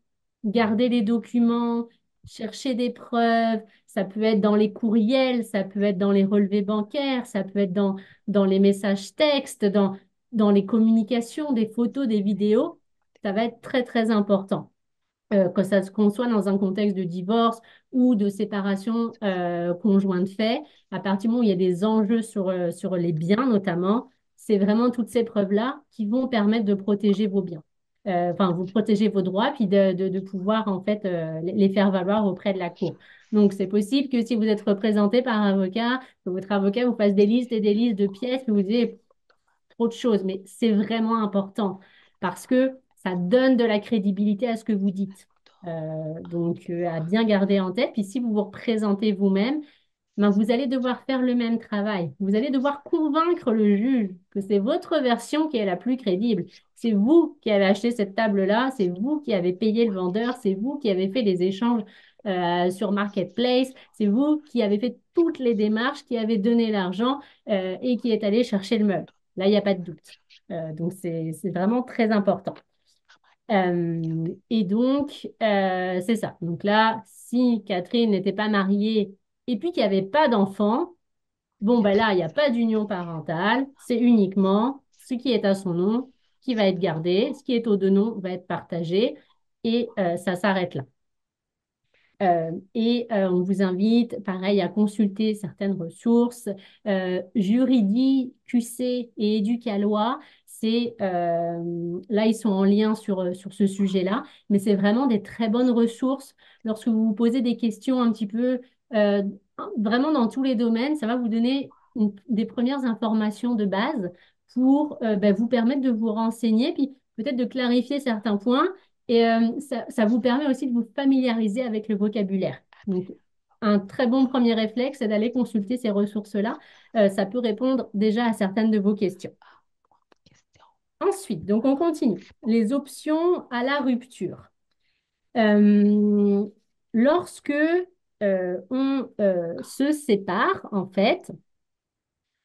garder les documents, chercher des preuves, ça peut être dans les courriels, ça peut être dans les relevés bancaires, ça peut être dans les messages textes, dans les communications, des photos, des vidéos, ça va être très, très important. Qu'on soit dans un contexte de divorce ou de séparation conjoint de fait, à partir du moment où il y a des enjeux sur les biens notamment, c'est vraiment toutes ces preuves-là qui vont permettre de protéger vos biens. enfin, vous protégez vos droits, puis de pouvoir en fait les faire valoir auprès de la cour. Donc, c'est possible que si vous êtes représenté par un avocat, que votre avocat vous fasse des listes et des listes de pièces, que vous disiez trop de choses, mais c'est vraiment important parce que ça donne de la crédibilité à ce que vous dites. À bien garder en tête. Puis si vous vous représentez vous-même, ben, vous allez devoir faire le même travail. Vous allez devoir convaincre le juge que c'est votre version qui est la plus crédible. C'est vous qui avez acheté cette table-là, c'est vous qui avez payé le vendeur, c'est vous qui avez fait les échanges sur Marketplace, c'est vous qui avez fait toutes les démarches, qui avez donné l'argent et qui est allé chercher le meuble. Là, il n'y a pas de doute. C'est vraiment très important. C'est ça. Donc là, si Catherine n'était pas mariée et puis qu'il n'y avait pas d'enfant, bon, ben là, il n'y a pas d'union parentale. C'est uniquement ce qui est à son nom qui va être gardé. Ce qui est au deux noms va être partagé et ça s'arrête là. On vous invite, pareil, à consulter certaines ressources. Juridique, QC et Éducalois, là, ils sont en lien sur ce sujet-là, mais c'est vraiment des très bonnes ressources. Lorsque vous vous posez des questions un petit peu, euh, vraiment dans tous les domaines, ça va vous donner des premières informations de base pour vous permettre de vous renseigner, puis peut-être de clarifier certains points ça vous permet aussi de vous familiariser avec le vocabulaire. Donc, un très bon premier réflexe, c'est d'aller consulter ces ressources-là. Ça peut répondre déjà à certaines de vos questions. Ensuite, donc on continue. Les options à la rupture. Euh, Lorsque on se sépare, en fait,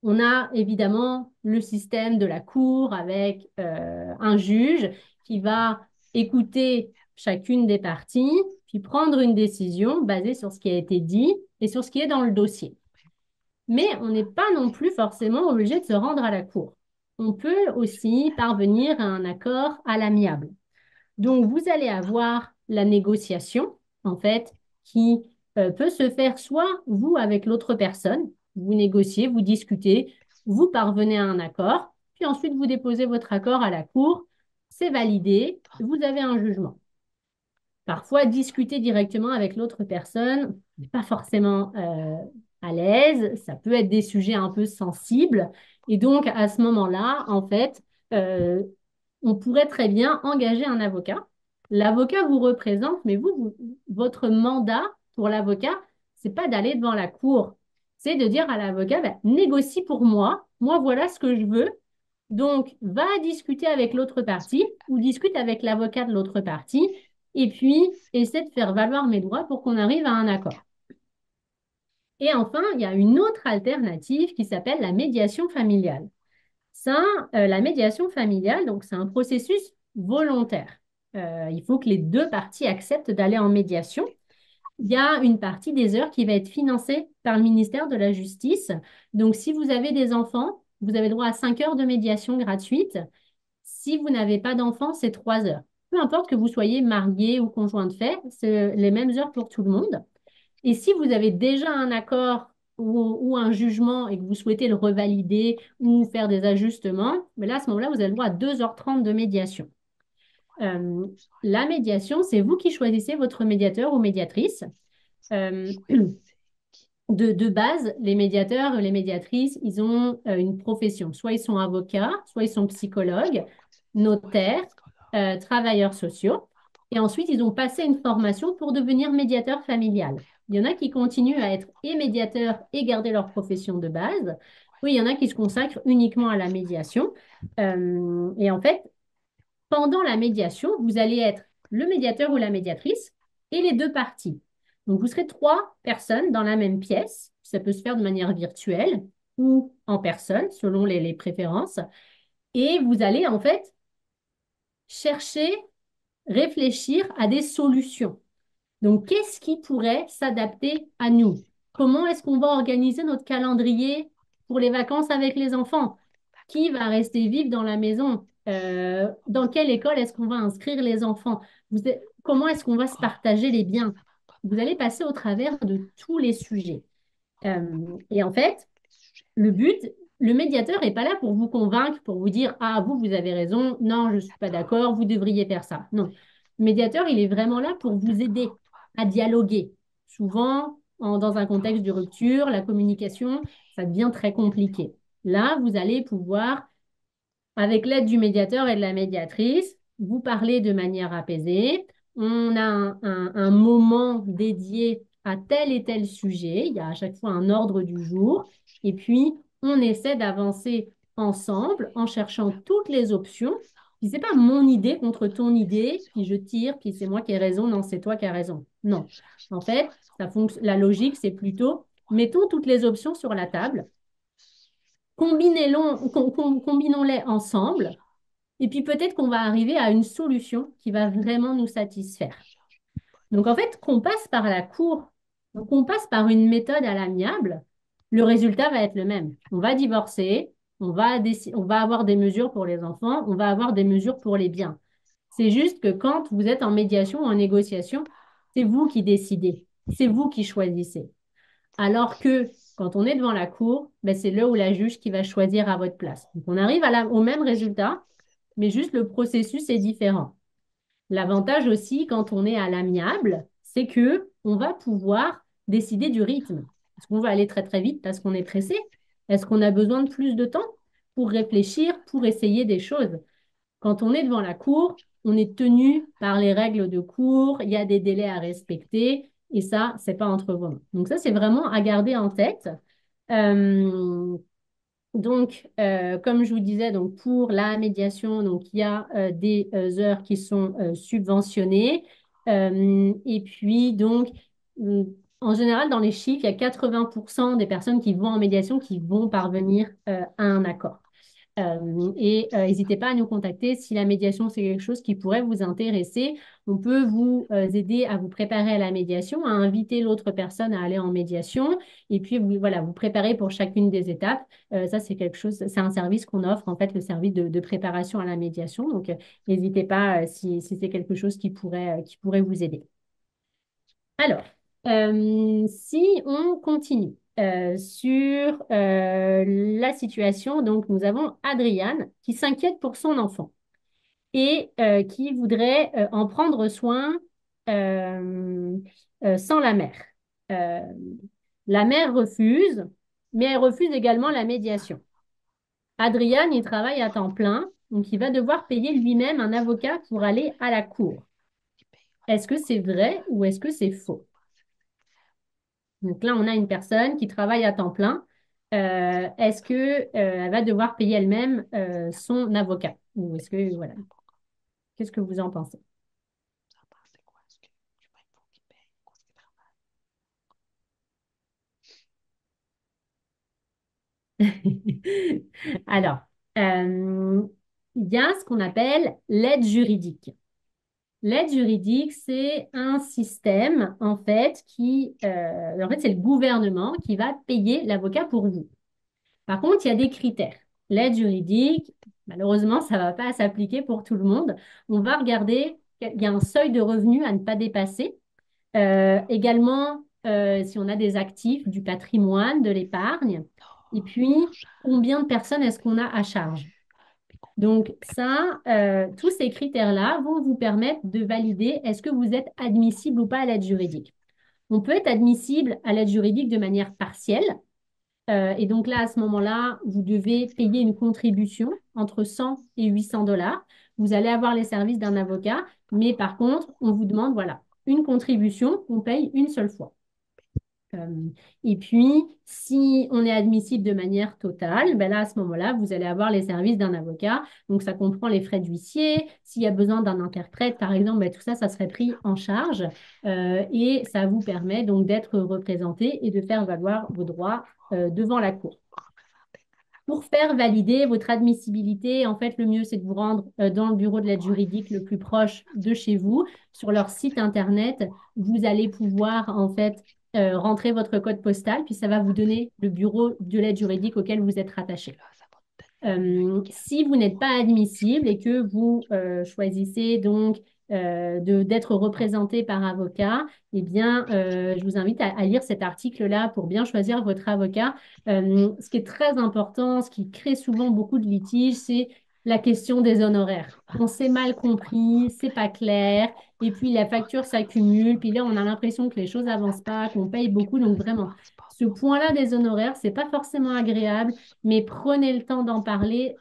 on a évidemment le système de la cour avec un juge qui va écouter chacune des parties, puis prendre une décision basée sur ce qui a été dit et sur ce qui est dans le dossier. Mais on n'est pas non plus forcément obligé de se rendre à la cour. On peut aussi parvenir à un accord à l'amiable. Donc, vous allez avoir la négociation, en fait, qui peut se faire soit vous avec l'autre personne, vous négociez, vous discutez, vous parvenez à un accord, puis ensuite vous déposez votre accord à la cour, c'est validé, vous avez un jugement. Parfois, discuter directement avec l'autre personne n'est pas forcément à l'aise, ça peut être des sujets un peu sensibles, et donc à ce moment-là, en fait, euh, on pourrait très bien engager un avocat. L'avocat vous représente, mais votre mandat pour l'avocat, c'est pas d'aller devant la cour, c'est de dire à l'avocat, ben, négocie pour moi, moi voilà ce que je veux. Donc, va discuter avec l'autre partie ou discute avec l'avocat de l'autre partie et puis essaie de faire valoir mes droits pour qu'on arrive à un accord. Et enfin, il y a une autre alternative qui s'appelle la médiation familiale. Ça, la médiation familiale, donc c'est un processus volontaire. Il faut que les deux parties acceptent d'aller en médiation. Il y a une partie des heures qui va être financée par le ministère de la Justice. Donc, si vous avez des enfants, vous avez droit à 5 heures de médiation gratuite. Si vous n'avez pas d'enfants, c'est 3 heures. Peu importe que vous soyez marié ou conjoint de fait, c'est les mêmes heures pour tout le monde. Et si vous avez déjà un accord ou un jugement et que vous souhaitez le revalider ou faire des ajustements, mais là, à ce moment-là, vous avez le droit à 2h30 de médiation. Euh, la médiation, c'est vous qui choisissez votre médiateur ou médiatrice. Euh, de base, les médiateurs et les médiatrices, ils ont une profession. Soit ils sont avocats, soit ils sont psychologues, notaires, travailleurs sociaux. Et ensuite, ils ont passé une formation pour devenir médiateur familial. Il y en a qui continuent à être et médiateurs et garder leur profession de base. Oui, il y en a qui se consacrent uniquement à la médiation. Et en fait, pendant la médiation, vous allez être le médiateur ou la médiatrice et les deux parties. Donc, vous serez trois personnes dans la même pièce. Ça peut se faire de manière virtuelle ou en personne, selon les préférences. Et vous allez en fait chercher, réfléchir à des solutions. Donc, qu'est-ce qui pourrait s'adapter à nous? Comment est-ce qu'on va organiser notre calendrier pour les vacances avec les enfants? Qui va rester vivre dans la maison? Dans quelle école est-ce qu'on va inscrire les enfants? Comment est-ce qu'on va se partager les biens? Vous allez passer au travers de tous les sujets. Et en fait, le but, le médiateur n'est pas là pour vous convaincre, pour vous dire, ah, vous avez raison, non, je ne suis pas d'accord, vous devriez faire ça. Non. Le médiateur, il est vraiment là pour vous aider à dialoguer. Souvent, dans un contexte de rupture, la communication, ça devient très compliqué. Là, vous allez pouvoir avec l'aide du médiateur et de la médiatrice, vous parlez de manière apaisée. On a un moment dédié à tel et tel sujet. Il y a à chaque fois un ordre du jour. Et puis, on essaie d'avancer ensemble en cherchant toutes les options. Puis, c'est pas mon idée contre ton idée, puis je tire, puis c'est moi qui ai raison. Non, c'est toi qui as raison. Non. En fait, la logique, c'est plutôt mettons toutes les options sur la table, combinons-les ensemble et puis peut-être qu'on va arriver à une solution qui va vraiment nous satisfaire. Donc en fait, qu'on passe par la cour, donc qu'on passe par une méthode à l'amiable, le résultat va être le même. On va divorcer, on va avoir des mesures pour les enfants, on va avoir des mesures pour les biens. C'est juste que quand vous êtes en médiation ou en négociation, c'est vous qui décidez, c'est vous qui choisissez. Alors que quand on est devant la cour, ben, c'est le ou la juge qui va choisir à votre place. Donc on arrive au même résultat, mais juste le processus est différent. L'avantage aussi, quand on est à l'amiable, c'est que on va pouvoir décider du rythme. Est-ce qu'on va aller très très vite parce qu'on est pressé? Est-ce qu'on a besoin de plus de temps pour réfléchir, pour essayer des choses? Quand on est devant la cour, on est tenu par les règles de cour, il y a des délais à respecter et ça, c'est pas entre vos mains. Donc ça, c'est vraiment à garder en tête. Euh, comme je vous disais, donc pour la médiation, donc il y a des heures qui sont subventionnées. Et puis, euh, en général, dans les chiffres, il y a 80% des personnes qui vont en médiation qui vont parvenir à un accord. N'hésitez pas à nous contacter si la médiation, c'est quelque chose qui pourrait vous intéresser. On peut vous aider à vous préparer à la médiation, à inviter l'autre personne à aller en médiation et puis voilà, vous préparer pour chacune des étapes. Ça, c'est quelque chose, c'est un service qu'on offre, en fait, le service de préparation à la médiation. Donc, n'hésitez pas si c'est quelque chose qui pourrait vous aider. Alors, si on continue sur la situation, donc nous avons Adriane qui s'inquiète pour son enfant et qui voudrait en prendre soin euh, sans la mère. Euh, la mère refuse, mais elle refuse également la médiation. Adriane, il travaille à temps plein, donc il va devoir payer lui-même un avocat pour aller à la cour. Est-ce que c'est vrai ou est-ce que c'est faux? Donc là, on a une personne qui travaille à temps plein. Est-ce que, elle va devoir payer elle-même son avocat? Ou est-ce que, voilà, qu'est-ce que vous en pensez? Alors, euh, il y a ce qu'on appelle l'aide juridique. L'aide juridique, c'est un système, en fait, c'est le gouvernement qui va payer l'avocat pour vous. Par contre, il y a des critères. L'aide juridique, malheureusement, ça ne va pas s'appliquer pour tout le monde. On va regarder, il y a un seuil de revenus à ne pas dépasser. Également, si on a des actifs, du patrimoine, de l'épargne. Et puis, combien de personnes est-ce qu'on a à charge? Donc, ça, tous ces critères-là vont vous permettre de valider est-ce que vous êtes admissible ou pas à l'aide juridique. On peut être admissible à l'aide juridique de manière partielle. Et donc là, à ce moment-là, vous devez payer une contribution entre 100 et 800 dollars. Vous allez avoir les services d'un avocat, mais par contre, on vous demande, voilà, une contribution qu'on paye une seule fois. Euh, et puis, si on est admissible de manière totale, ben là, à ce moment-là, vous allez avoir les services d'un avocat. Donc, ça comprend les frais d'huissier. S'il y a besoin d'un interprète, par exemple, ben, tout ça, ça serait pris en charge. Et ça vous permet donc d'être représenté et de faire valoir vos droits devant la cour. Pour faire valider votre admissibilité, en fait, le mieux, c'est de vous rendre dans le bureau de l'aide juridique le plus proche de chez vous. Sur leur site internet, vous allez pouvoir, en fait, rentrer votre code postal, puis ça va vous donner le bureau de l'aide juridique auquel vous êtes rattaché. Si vous n'êtes pas admissible et que vous choisissez donc d'être représenté par avocat, eh bien, je vous invite à lire cet article-là pour bien choisir votre avocat. Ce qui est très important, ce qui crée souvent beaucoup de litiges, c'est la question des honoraires. On s'est mal compris, c'est pas clair, et puis la facture s'accumule, puis là on a l'impression que les choses avancent pas, qu'on paye beaucoup, donc vraiment, ce point-là des honoraires, c'est pas forcément agréable, mais prenez le temps d'en parler,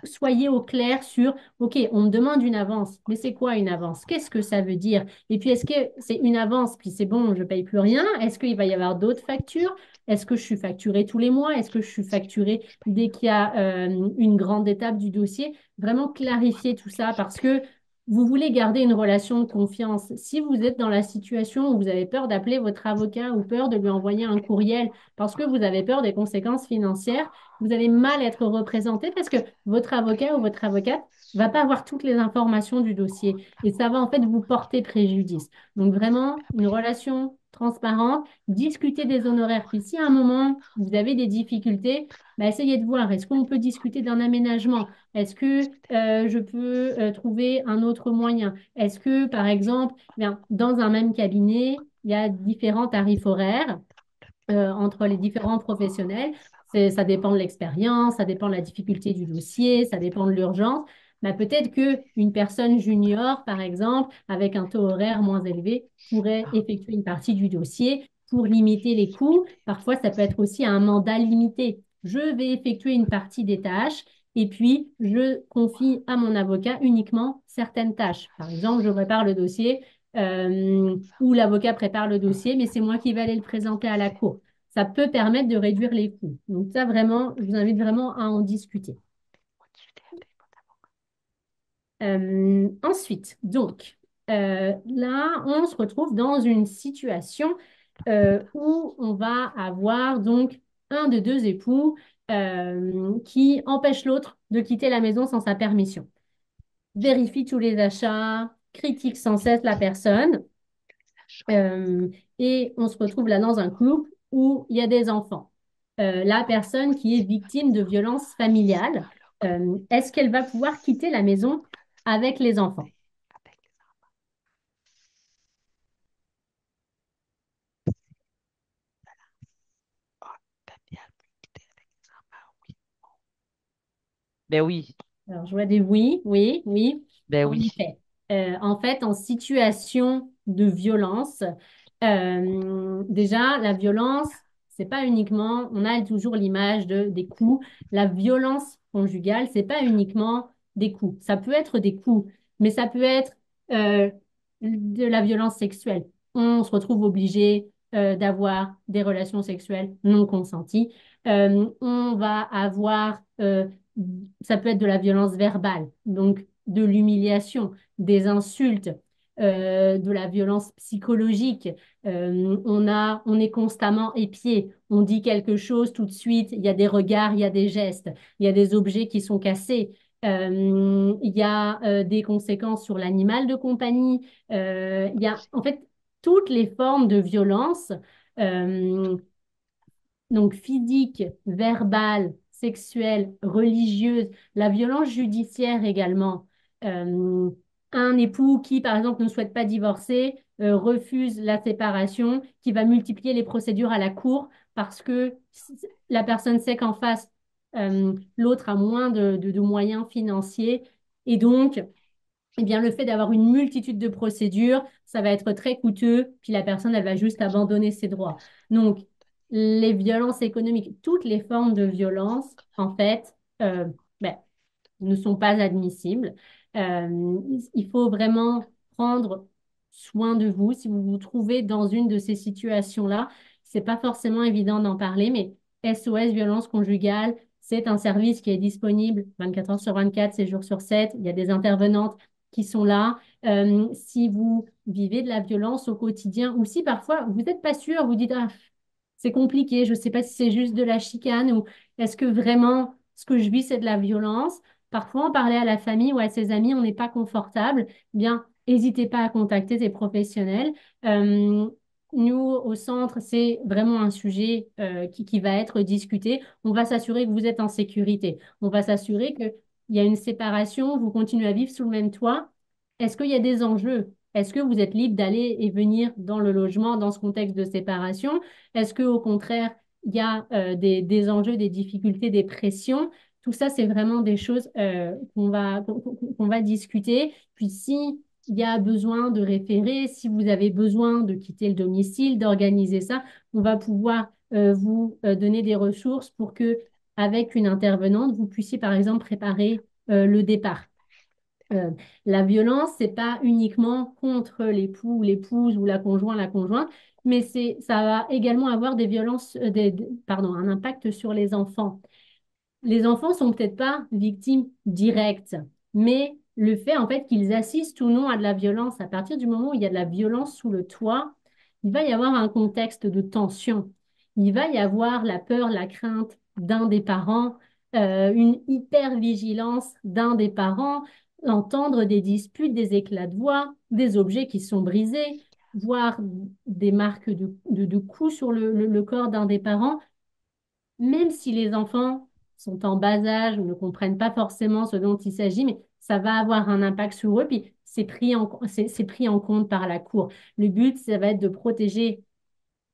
soyez au clair sur, OK, on me demande une avance, mais c'est quoi une avance? Qu'est-ce que ça veut dire? Et puis, est-ce que c'est une avance, puis c'est bon, je ne paye plus rien? Est-ce qu'il va y avoir d'autres factures? Est-ce que je suis facturée tous les mois? Est-ce que je suis facturée dès qu'il y a une grande étape du dossier? Vraiment clarifier tout ça parce que vous voulez garder une relation de confiance. Si vous êtes dans la situation où vous avez peur d'appeler votre avocat ou peur de lui envoyer un courriel parce que vous avez peur des conséquences financières, vous allez mal être représenté parce que votre avocat ou votre avocate va pas avoir toutes les informations du dossier et ça va en fait vous porter préjudice. Donc vraiment, une relation transparente, discuter des honoraires. Puis si à un moment, vous avez des difficultés, bah, essayez de voir, est-ce qu'on peut discuter d'un aménagement? Est-ce que je peux trouver un autre moyen? Est-ce que, par exemple, bien, dans un même cabinet, il y a différents tarifs horaires entre les différents professionnels. Ça dépend de l'expérience, ça dépend de la difficulté du dossier, ça dépend de l'urgence. Mais peut-être qu'une personne junior, par exemple, avec un taux horaire moins élevé, pourrait effectuer une partie du dossier pour limiter les coûts. Parfois, ça peut être aussi un mandat limité. Je vais effectuer une partie des tâches et puis je confie à mon avocat uniquement certaines tâches. Par exemple, je prépare le dossier ou l'avocat prépare le dossier, mais c'est moi qui vais aller le présenter à la cour. Ça peut permettre de réduire les coûts. Donc ça, vraiment, je vous invite vraiment à en discuter. Ensuite, donc, là, on se retrouve dans une situation où on va avoir donc un de deux époux qui empêche l'autre de quitter la maison sans sa permission. Vérifie tous les achats, critique sans cesse la personne. Euh, et on se retrouve là dans un couple où il y a des enfants. La personne qui est victime de violences familiales, est-ce qu'elle va pouvoir quitter la maison avec les enfants? Ben oui, Alors, je vois des oui, oui, oui, ben en oui, effet. En fait, en situation de violence, déjà, la violence, c'est pas uniquement, on a toujours l'image des coups. La violence conjugale, c'est pas uniquement des coups. Ça peut être des coups, mais ça peut être euh, de la violence sexuelle. On se retrouve obligé d'avoir des relations sexuelles non consenties. On va avoir ça peut être de la violence verbale, donc de l'humiliation, des insultes, de la violence psychologique. On est constamment épié. On dit quelque chose tout de suite. Il y a des regards, il y a des gestes, il y a des objets qui sont cassés. Il y a des conséquences sur l'animal de compagnie. Il y a en fait toutes les formes de violence. euh, donc physique, verbale, sexuelle, religieuse, la violence judiciaire également. Euh, un époux qui, par exemple, ne souhaite pas divorcer, refuse la séparation, qui va multiplier les procédures à la cour parce que la personne sait qu'en face, l'autre a moins de moyens financiers. Et donc, eh bien, le fait d'avoir une multitude de procédures, ça va être très coûteux, puis la personne, elle va juste abandonner ses droits. Donc, les violences économiques, toutes les formes de violence, en fait, ben, ne sont pas admissibles. Il faut vraiment prendre soin de vous. Si vous vous trouvez dans une de ces situations-là, c'est pas forcément évident d'en parler, mais SOS violence conjugale, c'est un service qui est disponible 24 heures sur 24, 7 jours sur 7. Il y a des intervenantes qui sont là. Si vous vivez de la violence au quotidien ou si parfois vous n'êtes pas sûr, vous dites, ah, c'est compliqué, je ne sais pas si c'est juste de la chicane ou est-ce que vraiment ce que je vis, c'est de la violence. Parfois, en parler à la famille ou à ses amis, on n'est pas confortable. Bien, n'hésitez pas à contacter des professionnels. Euh, Nous, au centre, c'est vraiment un sujet qui va être discuté. On va s'assurer que vous êtes en sécurité. On va s'assurer qu'il y a une séparation, vous continuez à vivre sous le même toit, Est-ce qu'il y a des enjeux? Est-ce que vous êtes libre d'aller et venir dans le logement dans ce contexte de séparation? Est-ce que au contraire, il y a des enjeux, des difficultés, des pressions? Tout ça, c'est vraiment des choses qu'on va discuter. Puis si il y a besoin de référer, si vous avez besoin de quitter le domicile, d'organiser ça, on va pouvoir vous donner des ressources pour que, avec une intervenante, vous puissiez par exemple préparer le départ. Euh, la violence, c'est pas uniquement contre l'époux ou l'épouse ou la conjointe, mais ça va également avoir des violences, pardon, un impact sur les enfants. Les enfants sont peut-être pas victimes directes, mais le fait en fait qu'ils assistent ou non à de la violence, à partir du moment où il y a de la violence sous le toit, il va y avoir un contexte de tension. Il va y avoir la peur, la crainte d'un des parents, une hypervigilance d'un des parents, entendre des disputes, des éclats de voix, des objets qui sont brisés, voir des marques de coups sur le corps d'un des parents même si les enfants sont en bas âge ou ne comprennent pas forcément ce dont il s'agit, mais ça va avoir un impact sur eux, puis c'est pris en compte par la cour. Le but, ça va être de protéger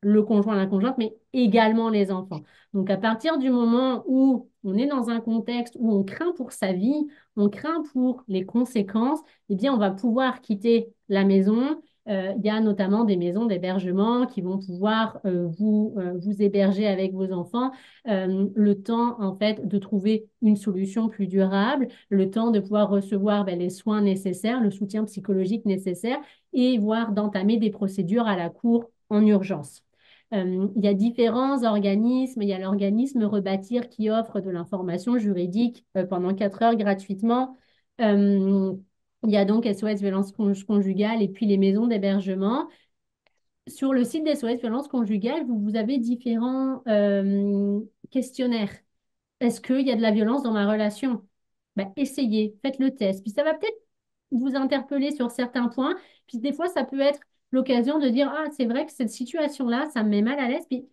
le conjoint, la conjointe, mais également les enfants. Donc, à partir du moment où on est dans un contexte où on craint pour sa vie, on craint pour les conséquences, eh bien, on va pouvoir quitter la maison. Il y a notamment des maisons d'hébergement qui vont pouvoir vous héberger avec vos enfants le temps, en fait, de trouver une solution plus durable, le temps de pouvoir recevoir ben, les soins nécessaires, le soutien psychologique nécessaire et voire d'entamer des procédures à la cour en urgence. Il y a différents organismes. Il y a l'organisme Rebâtir qui offre de l'information juridique pendant 4 heures gratuitement. Euh, il y a donc SOS Violence Conjugale et puis les maisons d'hébergement. Sur le site d'SOS Violence Conjugale, vous avez différents questionnaires. Est-ce qu'il y a de la violence dans ma relation? Ben, essayez, faites le test. Puis ça va peut-être vous interpeller sur certains points. Puis des fois, ça peut être l'occasion de dire, ah, c'est vrai que cette situation-là, ça me met mal à l'aise. Puis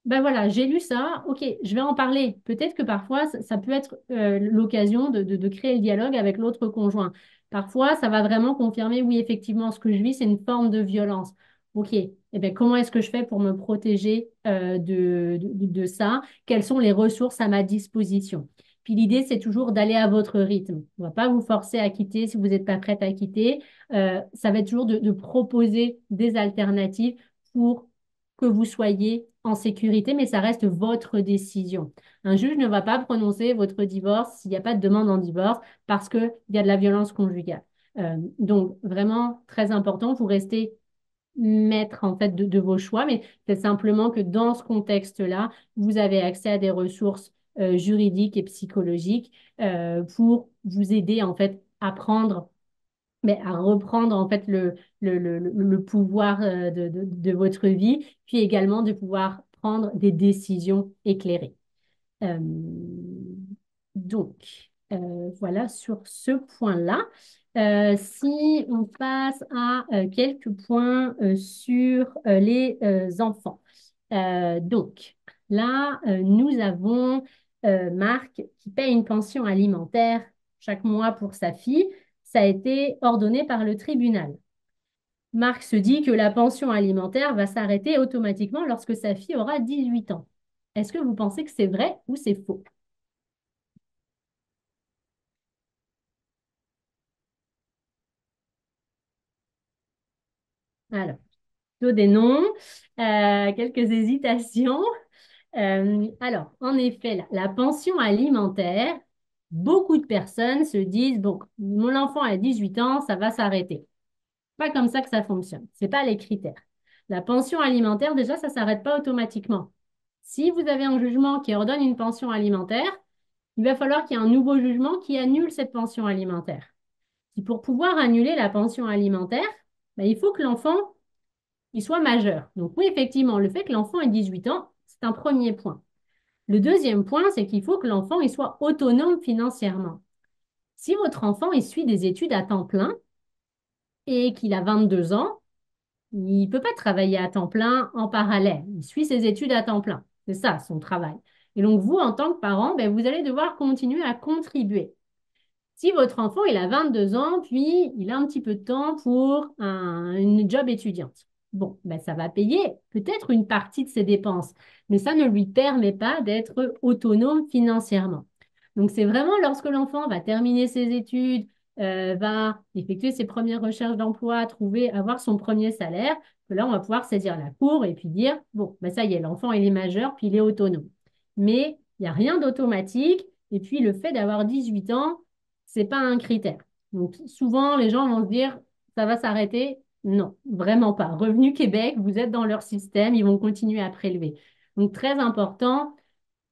ben voilà, j'ai lu ça, ok, je vais en parler. Peut-être que parfois, ça peut être l'occasion de créer le dialogue avec l'autre conjoint. Parfois, ça va vraiment confirmer, oui, effectivement, ce que je vis, c'est une forme de violence. Ok, eh bien, comment est-ce que je fais pour me protéger de ça? Quelles sont les ressources à ma disposition? Puis l'idée, c'est toujours d'aller à votre rythme. On ne va pas vous forcer à quitter si vous n'êtes pas prête à quitter. Ça va être toujours de proposer des alternatives pour que vous soyez en sécurité, mais ça reste votre décision. Un juge ne va pas prononcer votre divorce s'il n'y a pas de demande en divorce parce qu'il y a de la violence conjugale. Donc, vraiment très important, vous restez maître en fait de vos choix, mais c'est simplement que dans ce contexte-là, vous avez accès à des ressources juridiques et psychologiques pour vous aider en fait à prendre mais à reprendre en fait le pouvoir de votre vie, puis également de pouvoir prendre des décisions éclairées. Euh, voilà sur ce point-là. Si on passe à quelques points sur les enfants. Là, nous avons Marc qui paie une pension alimentaire chaque mois pour sa fille. Ça a été ordonné par le tribunal. Marc se dit que la pension alimentaire va s'arrêter automatiquement lorsque sa fille aura 18 ans. Est-ce que vous pensez que c'est vrai ou c'est faux? Alors, plutôt des noms, quelques hésitations. Alors, en effet, la pension alimentaire, beaucoup de personnes se disent, bon, mon enfant a 18 ans, ça va s'arrêter. Pas comme ça que ça fonctionne. C'est pas les critères. La pension alimentaire, déjà, ça s'arrête pas automatiquement. Si vous avez un jugement qui ordonne une pension alimentaire, il va falloir qu'il y ait un nouveau jugement qui annule cette pension alimentaire. Et pour pouvoir annuler la pension alimentaire, ben, il faut que l'enfant il soit majeur. Donc oui, effectivement, le fait que l'enfant ait 18 ans, c'est un premier point. Le deuxième point, c'est qu'il faut que l'enfant il soit autonome financièrement. Si votre enfant il suit des études à temps plein et qu'il a 22 ans, il ne peut pas travailler à temps plein en parallèle. Il suit ses études à temps plein. C'est ça, son travail. Et donc, vous, en tant que parent, ben, vous allez devoir continuer à contribuer. Si votre enfant, il a 22 ans, puis il a un petit peu de temps pour une job étudiante. Bon, ben ça va payer peut-être une partie de ses dépenses, mais ça ne lui permet pas d'être autonome financièrement. Donc, c'est vraiment lorsque l'enfant va terminer ses études, va effectuer ses premières recherches d'emploi, trouver, avoir son premier salaire, que là, on va pouvoir saisir la cour et puis dire, bon, ben ça y est, l'enfant, il est majeur, puis il est autonome. Mais il n'y a rien d'automatique. Et puis, le fait d'avoir 18 ans, c'est pas un critère. Donc, souvent, les gens vont se dire, ça va s'arrêter. Non, vraiment pas. Revenu Québec, vous êtes dans leur système, ils vont continuer à prélever. Donc, très important.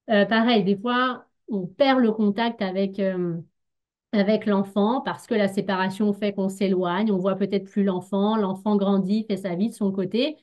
Pareil, des fois, on perd le contact avec l'enfant parce que la séparation fait qu'on s'éloigne, on voit peut-être plus l'enfant, l'enfant grandit, fait sa vie de son côté.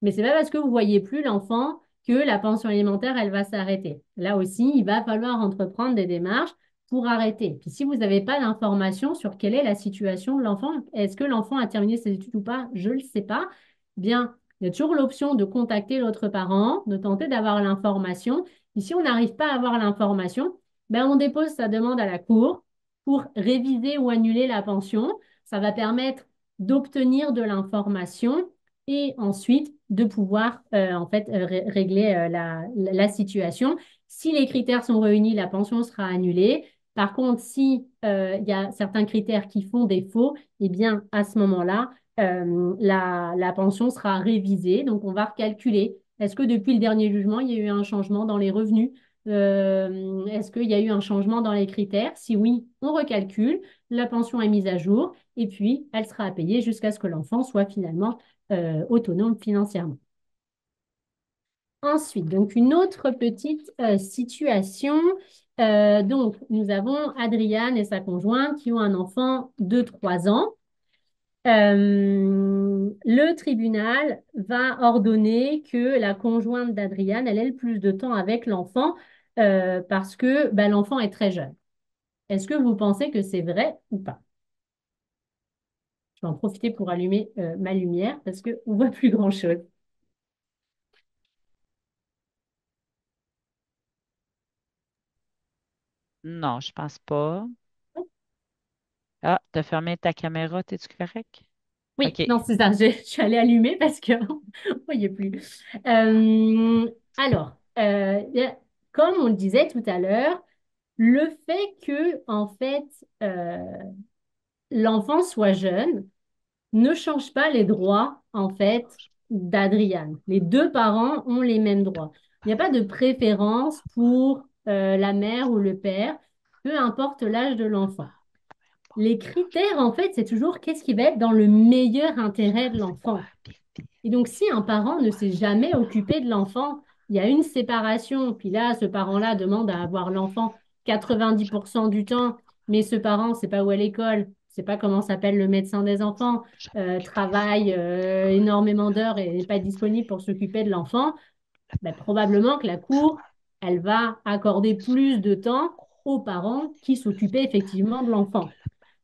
Mais c'est pas parce que vous voyez plus l'enfant que la pension alimentaire, elle va s'arrêter. Là aussi, il va falloir entreprendre des démarches pour arrêter. Puis si vous n'avez pas d'informations sur quelle est la situation de l'enfant, est-ce que l'enfant a terminé ses études ou pas, je ne le sais pas, bien, il y a toujours l'option de contacter l'autre parent, de tenter d'avoir l'information. Et si on n'arrive pas à avoir l'information, ben on dépose sa demande à la cour pour réviser ou annuler la pension. Ça va permettre d'obtenir de l'information et ensuite de pouvoir en fait régler la situation. Si les critères sont réunis, la pension sera annulée. Par contre, si il y a certains critères qui font défaut, eh bien à ce moment-là, la pension sera révisée. Donc on va recalculer. Est-ce que depuis le dernier jugement, il y a eu un changement dans les revenus? Est-ce qu'il y a eu un changement dans les critères? Si oui, on recalcule. La pension est mise à jour et puis elle sera à payer jusqu'à ce que l'enfant soit finalement autonome financièrement. Ensuite, donc une autre petite situation. Donc, nous avons Adriane et sa conjointe qui ont un enfant de 3 ans. Le tribunal va ordonner que la conjointe d'Adriane, elle ait le plus de temps avec l'enfant parce que ben, l'enfant est très jeune. Est-ce que vous pensez que c'est vrai ou pas? Je vais en profiter pour allumer ma lumière parce qu'on ne voit plus grand-chose. Non, je pense pas. Ah, t'as fermé ta caméra, t'es-tu correct? Oui, OK. non, c'est ça. Je suis allée allumer parce que ne voyait plus. Alors, comme on le disait tout à l'heure, le fait que, en fait, l'enfant soit jeune ne change pas les droits, en fait, d'Adriane. Les deux parents ont les mêmes droits. Il n'y a pas de préférence pour la mère ou le père, peu importe l'âge de l'enfant. Les critères, en fait, c'est toujours qu'est-ce qui va être dans le meilleur intérêt de l'enfant. Et donc, si un parent ne s'est jamais occupé de l'enfant, il y a une séparation, puis là, ce parent-là demande à avoir l'enfant 90% du temps, mais ce parent ne sait pas où est l'école, ne sait pas comment s'appelle le médecin des enfants, travaille énormément d'heures et n'est pas disponible pour s'occuper de l'enfant, ben, probablement que la cour, elle va accorder plus de temps aux parents qui s'occupaient effectivement de l'enfant.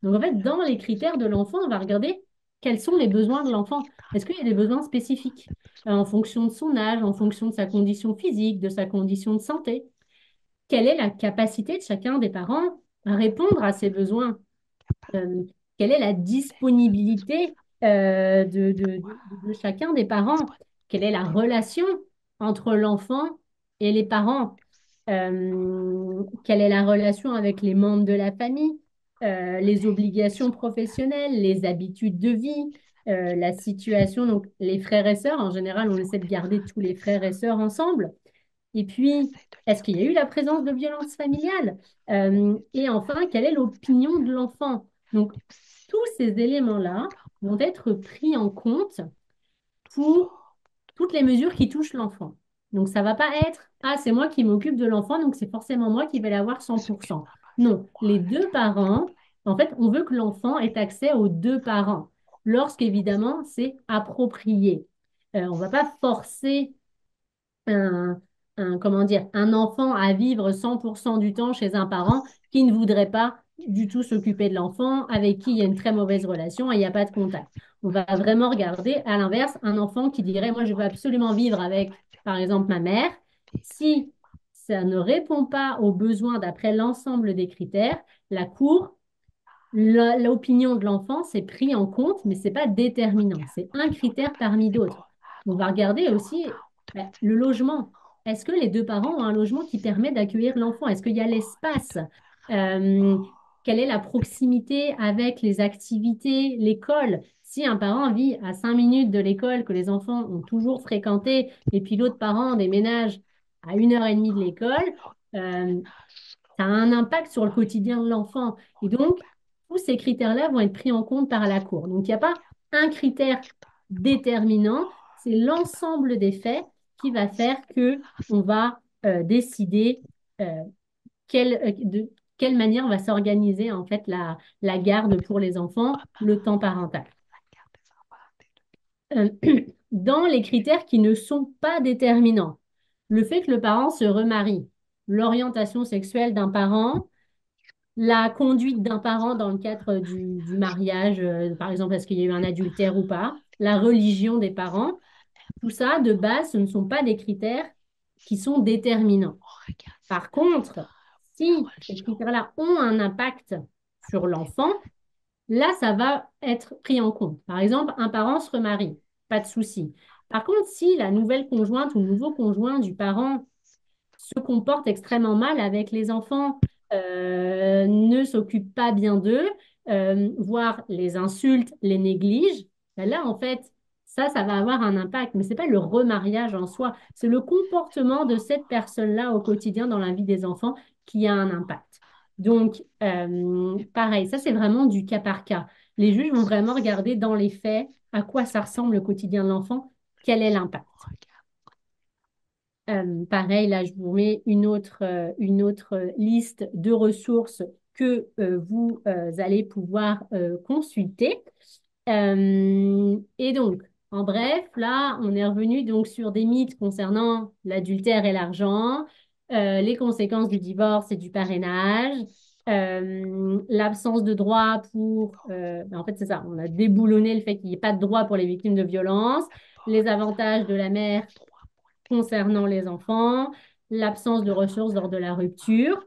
Donc, en fait, dans les critères de l'enfant, on va regarder quels sont les besoins de l'enfant. Est-ce qu'il y a des besoins spécifiques en fonction de son âge, en fonction de sa condition physique, de sa condition de santé? Quelle est la capacité de chacun des parents à répondre à ces besoins? Euh, Quelle est la disponibilité de chacun des parents? Quelle est la relation entre l'enfant et les parents? Quelle est la relation avec les membres de la famille? Les obligations professionnelles, les habitudes de vie, la situation, donc les frères et sœurs. En général, on essaie de garder tous les frères et sœurs ensemble. Et puis, est-ce qu'il y a eu la présence de violences familiales? Et enfin, quelle est l'opinion de l'enfant? Donc, tous ces éléments-là vont être pris en compte pour toutes les mesures qui touchent l'enfant. Donc, ça va pas être, ah, c'est moi qui m'occupe de l'enfant, donc c'est forcément moi qui vais l'avoir 100%. Non, les deux parents, en fait, on veut que l'enfant ait accès aux deux parents, lorsqu'évidemment, c'est approprié. On va pas forcer un, comment dire, un enfant à vivre 100% du temps chez un parent qui ne voudrait pas du tout s'occuper de l'enfant, avec qui il y a une très mauvaise relation et il n'y a pas de contact. On va vraiment regarder, à l'inverse, un enfant qui dirait, moi, je veux absolument vivre avec, par exemple, ma mère. Si ça ne répond pas aux besoins d'après l'ensemble des critères, la Cour l'opinion de l'enfant, c'est pris en compte, mais c'est pas déterminant. C'est un critère parmi d'autres. On va regarder aussi ben, le logement. Est-ce que les deux parents ont un logement qui permet d'accueillir l'enfant? Est-ce qu'il y a l'espace? Euh, Quelle est la proximité avec les activités, l'école? Si un parent vit à 5 minutes de l'école que les enfants ont toujours fréquenté, et puis l'autre parent déménage à 1 heure et demie de l'école, euh, ça a un impact sur le quotidien de l'enfant. Et donc, tous ces critères-là vont être pris en compte par la Cour. Donc, il n'y a pas un critère déterminant, c'est l'ensemble des faits qui va faire que on va décider euh, de quelle manière on va s'organiser en fait la garde pour les enfants, le temps parental. Euh, Dans les critères qui ne sont pas déterminants, le fait que le parent se remarie, l'orientation sexuelle d'un parent, la conduite d'un parent dans le cadre du mariage, par exemple, est-ce qu'il y a eu un adultère ou pas, la religion des parents, tout ça, de base, ce ne sont pas des critères qui sont déterminants. Par contre, si ces critères-là ont un impact sur l'enfant, là, ça va être pris en compte. Par exemple, un parent se remarie, pas de souci. Par contre, si la nouvelle conjointe ou le nouveau conjoint du parent se comporte extrêmement mal avec les enfants, ne s'occupe pas bien d'eux, voire les insulte, les néglige, ben là, en fait, ça va avoir un impact. Mais ce n'est pas le remariage en soi, c'est le comportement de cette personne-là au quotidien dans la vie des enfants qui a un impact. Donc, pareil, ça, c'est vraiment du cas par cas. Les juges vont vraiment regarder dans les faits à quoi ça ressemble le quotidien de l'enfant, quel est l'impact. Pareil, là, je vous mets une autre liste de ressources que vous allez pouvoir consulter. Et donc, en bref, là, on est revenu donc sur des mythes concernant l'adultère et l'argent, les conséquences du divorce et du parrainage, l'absence de droit en fait, c'est ça, on a déboulonné le fait qu'il n'y ait pas de droit pour les victimes de violences, les avantages de la mère concernant les enfants, l'absence de ressources lors de la rupture.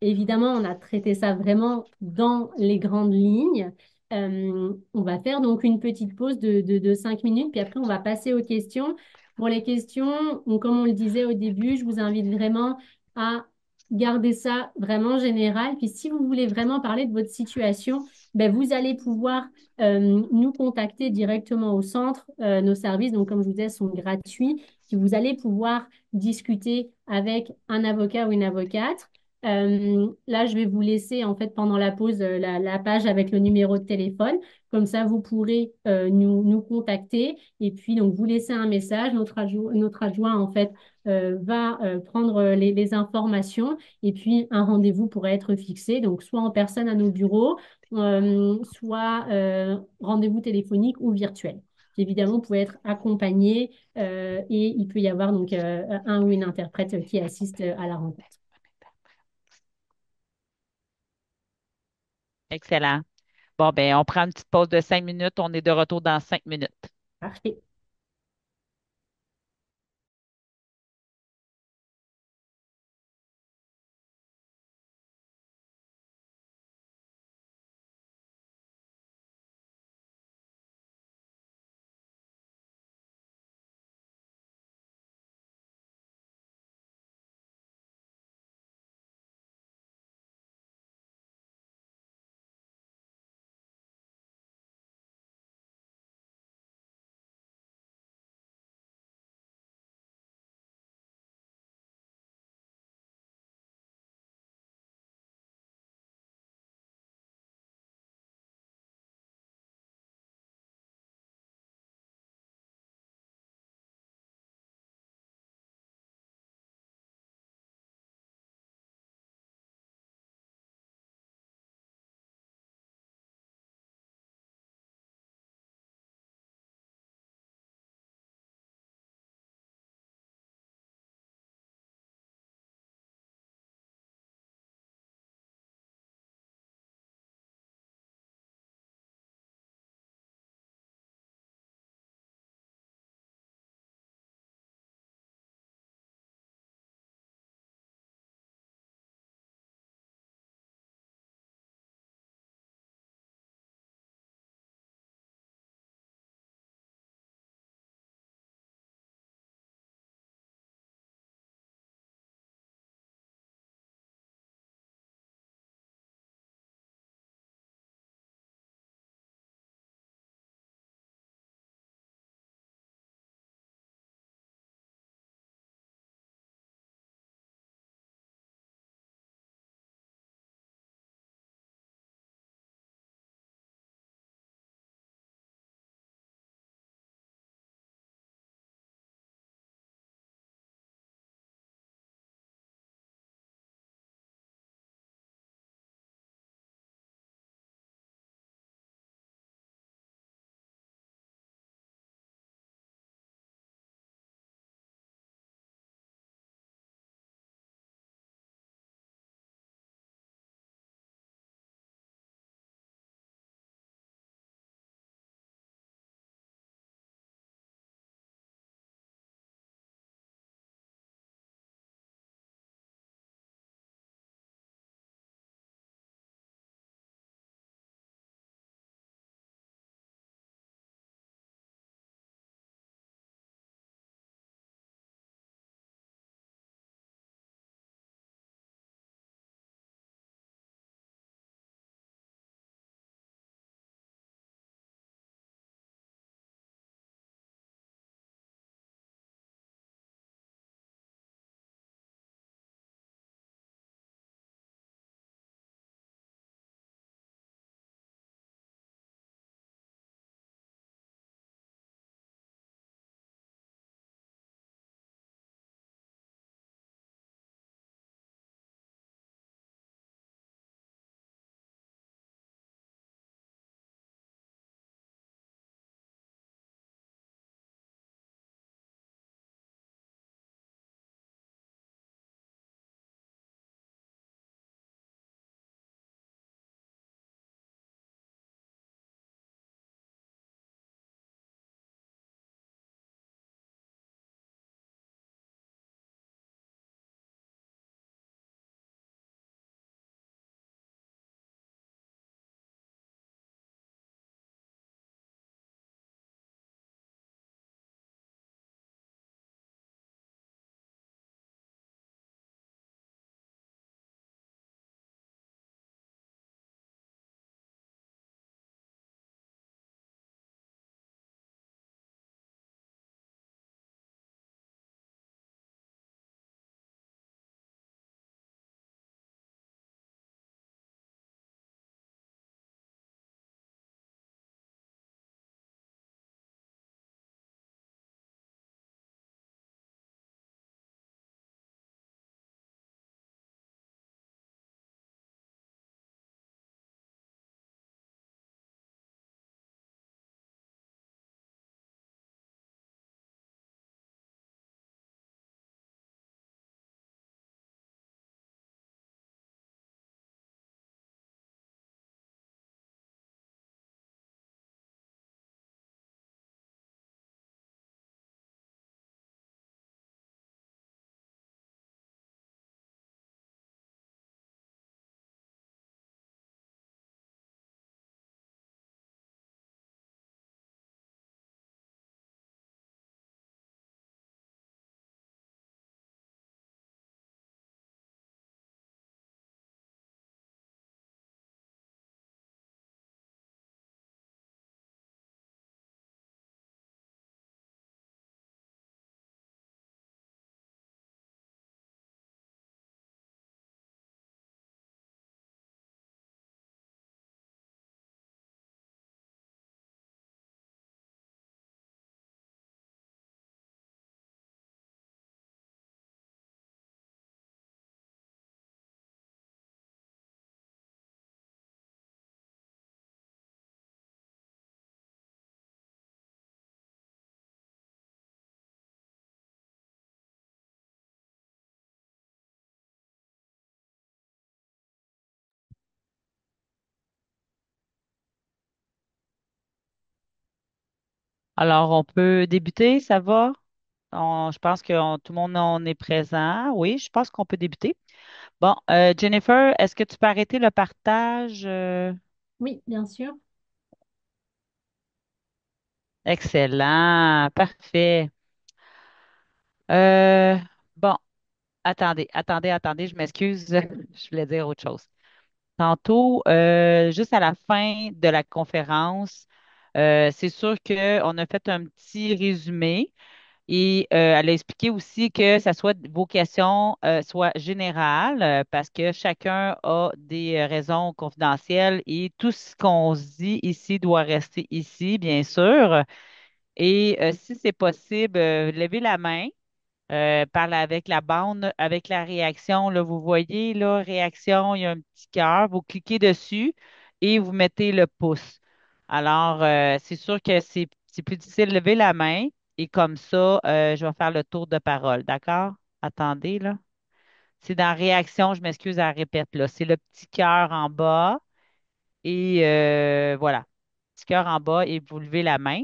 Évidemment, on a traité ça vraiment dans les grandes lignes. On va faire donc une petite pause de 5 minutes, puis après, on va passer aux questions. Pour les questions, comme on le disait au début, je vous invite vraiment à garder ça vraiment général. Puis si vous voulez vraiment parler de votre situation, ben, vous allez pouvoir nous contacter directement au centre. Nos services, donc comme je vous disais, sont gratuits. Puis vous allez pouvoir discuter avec un avocat ou une avocate. Là, je vais vous laisser en fait pendant la pause la page avec le numéro de téléphone. Comme ça, vous pourrez nous contacter et puis donc vous laisser un message. Notre adjoint en fait va prendre les informations et puis un rendez-vous pourrait être fixé. Donc soit en personne à nos bureaux, soit rendez-vous téléphonique ou virtuel. Évidemment, vous pouvez être accompagné et il peut y avoir donc un ou une interprète qui assiste à la rencontre. Excellent. Bon, ben, on prend une petite pause de 5 minutes. On est de retour dans 5 minutes. Parfait. Alors, on peut débuter, ça va? Je pense que tout le monde on est présent. Oui, je pense qu'on peut débuter. Bon, Jennifer, est-ce que tu peux arrêter le partage? Oui, bien sûr. Excellent, parfait. Euh, bon, attendez, je m'excuse, je voulais dire autre chose. Tantôt, juste à la fin de la conférence, c'est sûr qu'on a fait un petit résumé. Et elle a expliqué aussi que ça soit vos questions soient générales parce que chacun a des raisons confidentielles et tout ce qu'on se dit ici doit rester ici, bien sûr. Et si c'est possible, levez la main, parlez avec la bande, avec la réaction. Là, vous voyez, là, réaction, il y a un petit cœur. Vous cliquez dessus et vous mettez le pouce. Alors, c'est sûr que c'est plus difficile de lever la main et comme ça, je vais faire le tour de parole. D'accord? Attendez, là. C'est dans réaction, je m'excuse à la répète, là. C'est le petit cœur en bas et voilà. Petit cœur en bas et vous levez la main.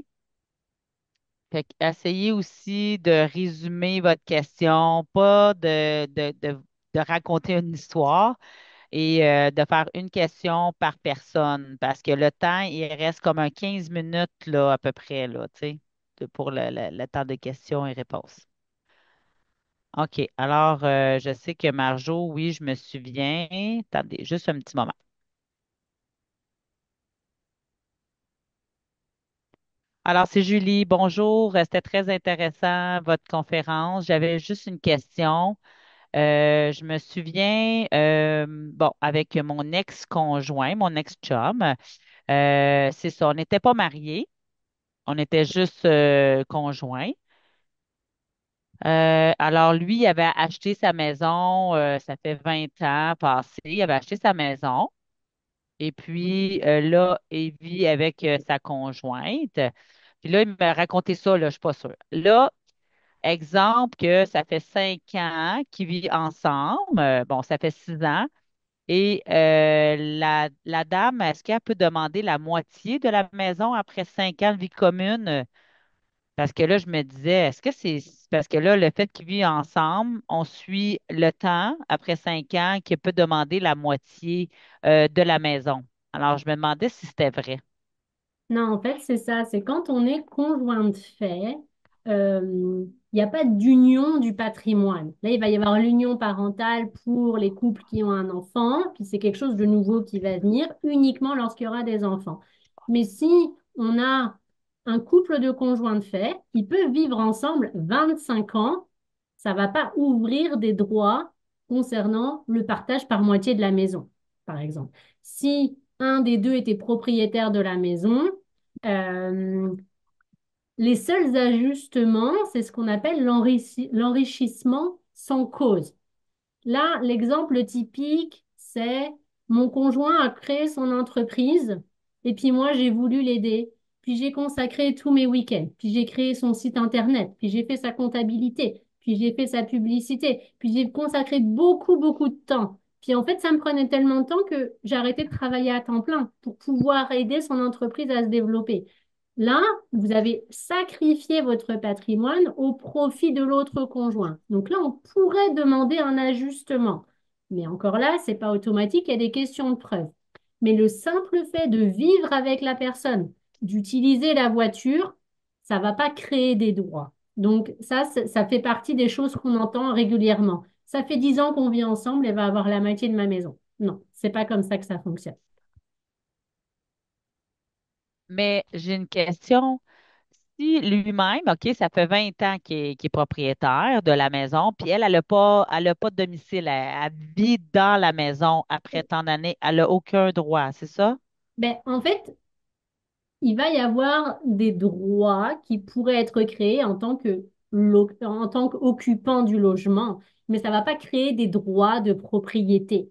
Fait que essayez aussi de résumer votre question, pas de raconter une histoire et de faire une question par personne parce que le temps, il reste comme un 15 minutes là, à peu près là, tu sais, pour le temps de questions et réponses. OK. Alors, je sais que Marjo, oui, je me souviens. Attendez, juste un petit moment. Alors, c'est Julie. Bonjour. C'était très intéressant, votre conférence. J'avais juste une question. Je me souviens, bon, avec mon ex-conjoint, mon ex-chum, c'est ça, on n'était pas mariés, on était juste conjoints. Alors, lui, il avait acheté sa maison, ça fait 20 ans passé, il avait acheté sa maison et puis là, il vit avec sa conjointe. Puis là, il m'a raconté ça, là, je suis pas sûre. Là, exemple que ça fait 5 ans qu'ils vivent ensemble, bon, ça fait 6 ans. Et la dame, est-ce qu'elle peut demander la moitié de la maison après 5 ans de vie commune? Parce que là, je me disais, est-ce que c'est parce que là, le fait qu'ils vivent ensemble, on suit le temps après 5 ans qu'elle peut demander la moitié de la maison. Alors, je me demandais si c'était vrai. Non, en fait, c'est ça. C'est quand on est conjoint de fait, il n'y a pas d'union du patrimoine. Là, il va y avoir l'union parentale pour les couples qui ont un enfant, puis c'est quelque chose de nouveau qui va venir uniquement lorsqu'il y aura des enfants. Mais si on a un couple de conjoints de fait qui peut vivre ensemble 25 ans, ça va pas ouvrir des droits concernant le partage par moitié de la maison, par exemple. Si un des deux était propriétaire de la maison, euh, les seuls ajustements, c'est ce qu'on appelle l'enrichissement sans cause. Là, l'exemple typique, c'est mon conjoint a créé son entreprise et puis moi, j'ai voulu l'aider. Puis j'ai consacré tous mes week-ends. Puis j'ai créé son site internet. Puis j'ai fait sa comptabilité. Puis j'ai fait sa publicité. Puis j'ai consacré beaucoup, beaucoup de temps. Puis en fait, ça me prenait tellement de temps que j'ai arrêté de travailler à temps plein pour pouvoir aider son entreprise à se développer. Là, vous avez sacrifié votre patrimoine au profit de l'autre conjoint. Donc là, on pourrait demander un ajustement. Mais encore là, c'est pas automatique, il y a des questions de preuve. Mais le simple fait de vivre avec la personne, d'utiliser la voiture, ça va pas créer des droits. Donc ça fait partie des choses qu'on entend régulièrement. Ça fait 10 ans qu'on vit ensemble, elle va avoir la moitié de ma maison. Non, c'est pas comme ça que ça fonctionne. Mais j'ai une question. Si lui-même, OK, ça fait 20 ans qu'il est propriétaire de la maison, puis elle a pas de domicile, elle vit dans la maison après tant d'années, elle n'a aucun droit, c'est ça? Ben, en fait, il va y avoir des droits qui pourraient être créés en tant qu'occupant du logement, mais ça ne va pas créer des droits de propriété.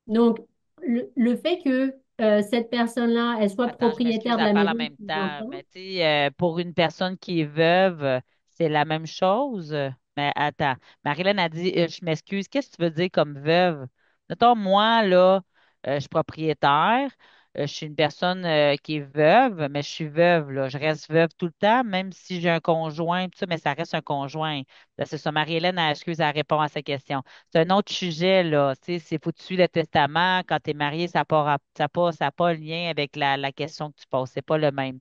Donc, le fait que cette personne-là, elle soit Attends, je propriétaire m'excuse de à la parler en maison même depuis 20 temps, ans, mais tu sais, pour une personne qui est veuve, c'est la même chose. Mais attends, Marilyn a dit, je m'excuse, qu'est-ce que tu veux dire comme veuve? Mettons, moi, là, je suis propriétaire, je suis une personne qui est veuve, mais je suis veuve, là. Je reste veuve tout le temps, même si j'ai un conjoint, tout ça, mais ça reste un conjoint. Là, c'est ça. Marie-Hélène, excuse, elle répond à sa question. C'est un autre sujet, là. Tu sais, c'est faut que tu suis le testament. Quand tu es marié, ça a pas lien avec la question que tu poses. C'est pas le même.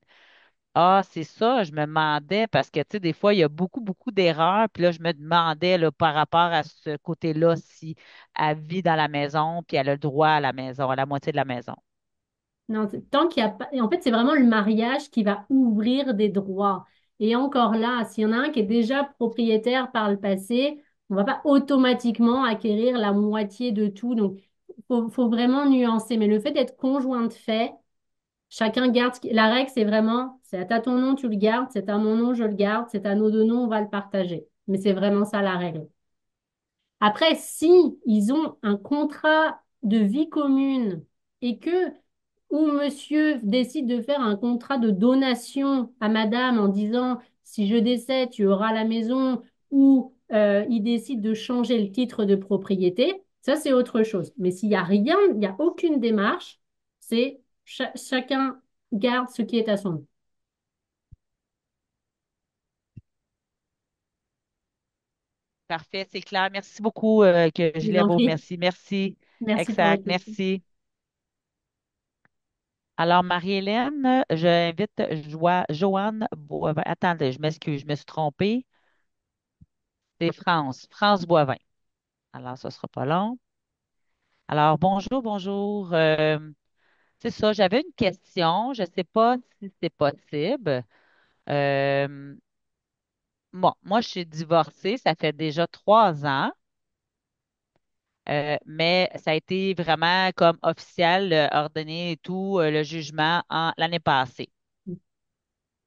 Ah, c'est ça, je me demandais parce que, tu sais, des fois, il y a beaucoup, beaucoup d'erreurs. Puis là, je me demandais, là, par rapport à ce côté-là, si elle vit dans la maison, puis elle a le droit à la maison, à la moitié de la maison. Non, tant qu'il y a pas... Et en fait, c'est vraiment le mariage qui va ouvrir des droits. Et encore là, s'il y en a un qui est déjà propriétaire par le passé, on va pas automatiquement acquérir la moitié de tout. Donc, faut vraiment nuancer. Mais le fait d'être conjoint de fait, chacun garde... La règle, c'est vraiment, c'est à ton nom, tu le gardes, c'est à mon nom, je le garde, c'est à nos deux noms, on va le partager. Mais c'est vraiment ça la règle. Après, si ils ont un contrat de vie commune et que ou monsieur décide de faire un contrat de donation à madame en disant si je décède, tu auras la maison ou il décide de changer le titre de propriété, ça c'est autre chose. Mais s'il n'y a rien, il n'y a aucune démarche, c'est chacun garde ce qui est à son nom. Parfait, c'est clair. Merci beaucoup, que Je vous en Gilles. prie. Merci, merci. Merci pour les Exact, questions. merci. Alors, Marie-Hélène, j'invite Joanne Boivin. Attendez, je m'excuse, je me suis trompée. C'est France, France Boivin. Alors, ce sera pas long. Alors, bonjour, bonjour. C'est ça, j'avais une question. Je ne sais pas si c'est possible. Euh, bon, moi, je suis divorcée, ça fait déjà 3 ans, mais ça a été vraiment comme officiel, ordonné et tout, le jugement l'année passée.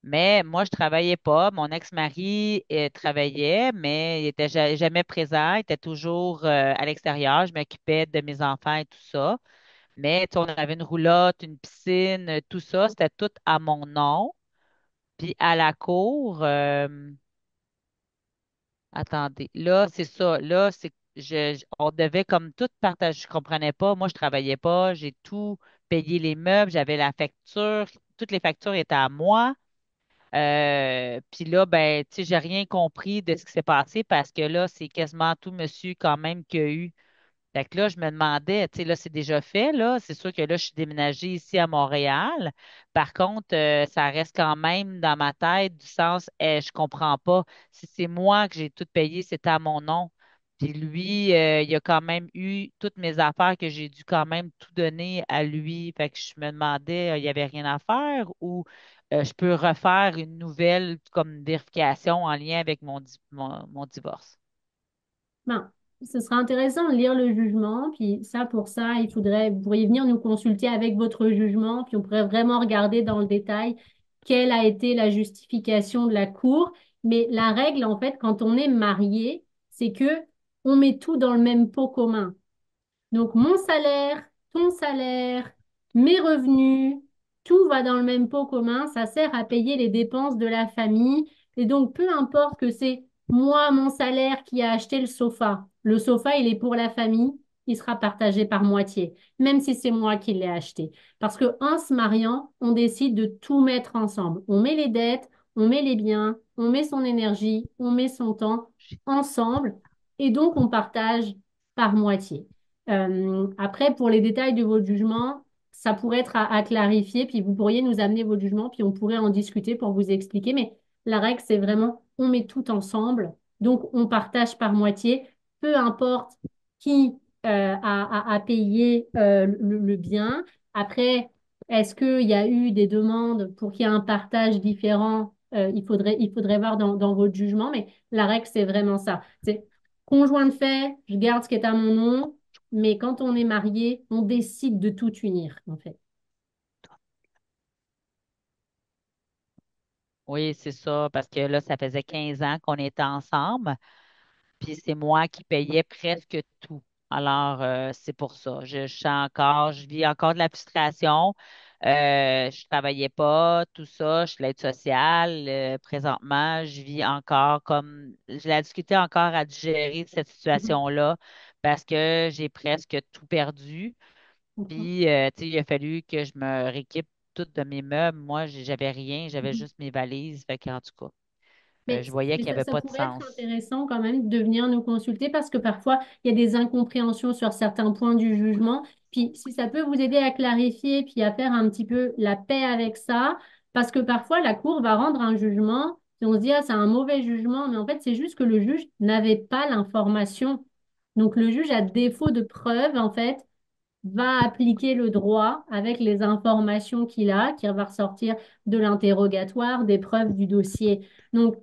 Mais moi, je travaillais pas. Mon ex-mari travaillait, mais il était jamais présent. Il était toujours à l'extérieur. Je m'occupais de mes enfants et tout ça. Mais tu sais, on avait une roulotte, une piscine, tout ça, c'était tout à mon nom. Puis à la cour, attendez, là, c'est ça. Là, c'est on devait comme tout partager. Je comprenais pas. Moi, je travaillais pas. J'ai tout payé les meubles. J'avais la facture. Toutes les factures étaient à moi. Puis là, ben, tu sais, j'ai rien compris de ce qui s'est passé parce que là, c'est quasiment tout monsieur quand même qu'il y a eu. Fait que là, je me demandais, tu sais, là, c'est déjà fait, là. C'est sûr que là, je suis déménagée ici à Montréal. Par contre, ça reste quand même dans ma tête du sens, je comprends pas. Si c'est moi que j'ai tout payé, c'était à mon nom. Puis lui, il a quand même eu toutes mes affaires que j'ai dû quand même tout donner à lui. Fait que je me demandais, il y avait rien à faire ou je peux refaire une nouvelle comme vérification en lien avec mon divorce. Ben, ce sera intéressant de lire le jugement, puis ça, pour ça, vous pourriez venir nous consulter avec votre jugement, puis on pourrait vraiment regarder dans le détail quelle a été la justification de la cour. Mais la règle, en fait, quand on est marié, c'est que on met tout dans le même pot commun. Donc, mon salaire, ton salaire, mes revenus, tout va dans le même pot commun. Ça sert à payer les dépenses de la famille. Et donc, peu importe que c'est moi, mon salaire qui a acheté le sofa. Le sofa, il est pour la famille. Il sera partagé par moitié, même si c'est moi qui l'ai acheté. Parce que en se mariant, on décide de tout mettre ensemble. On met les dettes, on met les biens, on met son énergie, on met son temps ensemble. Et donc, on partage par moitié. Après, pour les détails de votre jugement, ça pourrait être à clarifier, puis vous pourriez nous amener votre jugement, puis on pourrait en discuter pour vous expliquer. Mais la règle, c'est vraiment, on met tout ensemble, donc on partage par moitié, peu importe qui a payé le bien. Après, est-ce qu'il y a eu des demandes pour qu'il y ait un partage différent? Il faudrait voir dans votre jugement, mais la règle, c'est vraiment ça. C'est conjoint de fait, je garde ce qui est à mon nom. Mais quand on est marié, on décide de tout unir, en fait. Oui, c'est ça, parce que là, ça faisait 15 ans qu'on était ensemble. Puis c'est moi qui payais presque tout. Alors, c'est pour ça. Je vis encore de la frustration. Je travaillais pas, tout ça. Je suis l'aide sociale. Présentement, je vis encore comme, je la discuté encore à digérer cette situation-là parce que j'ai presque tout perdu. comprends. Puis, tu sais, il a fallu que je me rééquipe tout de mes meubles. Moi, j'avais rien, j'avais juste mes valises. Fait que, en tout cas, Mais, je voyais mais qu'il n'y ça, avait ça pas de pourrait être sens. intéressant quand même de venir nous consulter parce que parfois il y a des incompréhensions sur certains points du jugement. Puis si ça peut vous aider à clarifier puis à faire un petit peu la paix avec ça, parce que parfois la cour va rendre un jugement et on se dit ah c'est un mauvais jugement, mais en fait c'est juste que le juge n'avait pas l'information. Donc le juge à défaut de preuve en fait va appliquer le droit avec les informations qu'il a, qui va ressortir de l'interrogatoire, des preuves du dossier. Donc,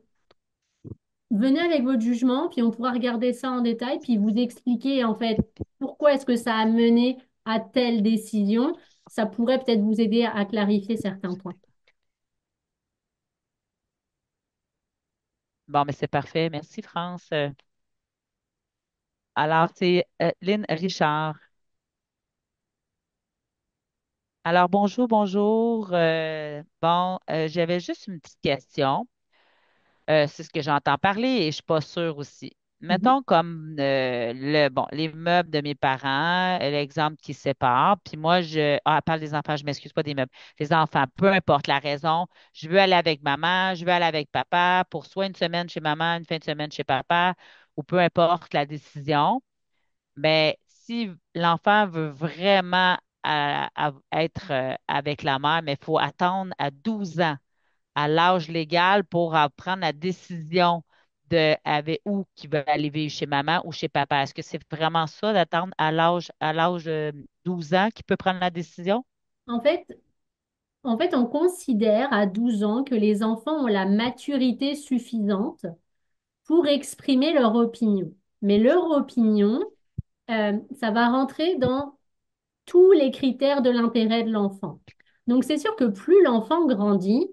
venez avec votre jugement, puis on pourra regarder ça en détail, puis vous expliquer en fait pourquoi est-ce que ça a mené à telle décision. Ça pourrait peut-être vous aider à clarifier certains points. Bon, mais c'est parfait. Merci, France. Alors, c'est Lynn Richard. Alors, bonjour, bonjour. Bon, j'avais juste une petite question. C'est ce que j'entends parler et je suis pas sûre aussi. Mhm. Mettons comme les meubles de mes parents, l'exemple qui sépare, puis moi, elle parle des enfants, je m'excuse pas des meubles. Les enfants, peu importe la raison, je veux aller avec maman, je veux aller avec papa pour soit une semaine chez maman, une fin de semaine chez papa, ou peu importe la décision. Mais si l'enfant veut vraiment être avec la mère, mais il faut attendre à 12 ans, à l'âge légal, pour prendre la décision de avec où qui veut aller vivre chez maman ou chez papa. Est-ce que c'est vraiment ça d'attendre à l'âge de 12 ans qu'il peut prendre la décision? En fait, on considère à 12 ans que les enfants ont la maturité suffisante pour exprimer leur opinion. Mais leur opinion, ça va rentrer dans tous les critères de l'intérêt de l'enfant. Donc, c'est sûr que plus l'enfant grandit,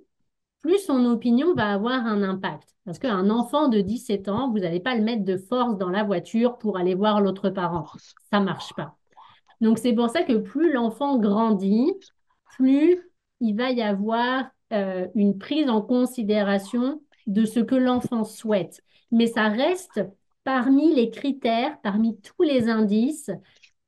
plus son opinion va avoir un impact. Parce qu'un enfant de 17 ans, vous n'allez pas le mettre de force dans la voiture pour aller voir l'autre parent. Ça marche pas. Donc, c'est pour ça que plus l'enfant grandit, plus il va y avoir une prise en considération de ce que l'enfant souhaite. Mais ça reste parmi les critères, parmi tous les indices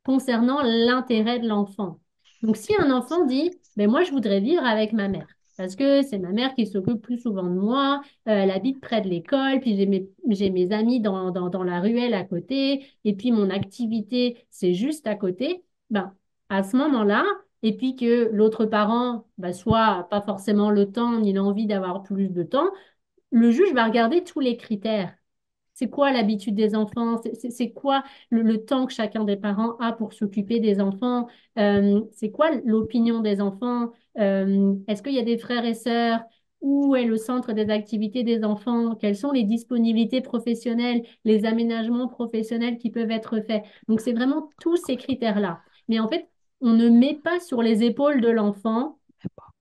concernant l'intérêt de l'enfant. Donc, si un enfant dit, ben moi, je voudrais vivre avec ma mère, parce que c'est ma mère qui s'occupe plus souvent de moi, elle habite près de l'école, puis j'ai mes amis dans la ruelle à côté, et puis mon activité, c'est juste à côté, ben, à ce moment-là, et puis que l'autre parent, ben, soit pas forcément le temps ni l'envie d'avoir plus de temps, le juge va regarder tous les critères. C'est quoi l'habitude des enfants? C'est quoi le temps que chacun des parents a pour s'occuper des enfants? C'est quoi l'opinion des enfants? Est-ce qu'il y a des frères et sœurs? Où est le centre des activités des enfants? Quelles sont les disponibilités professionnelles, les aménagements professionnels qui peuvent être faits? Donc, c'est vraiment tous ces critères-là. Mais en fait, on ne met pas sur les épaules de l'enfant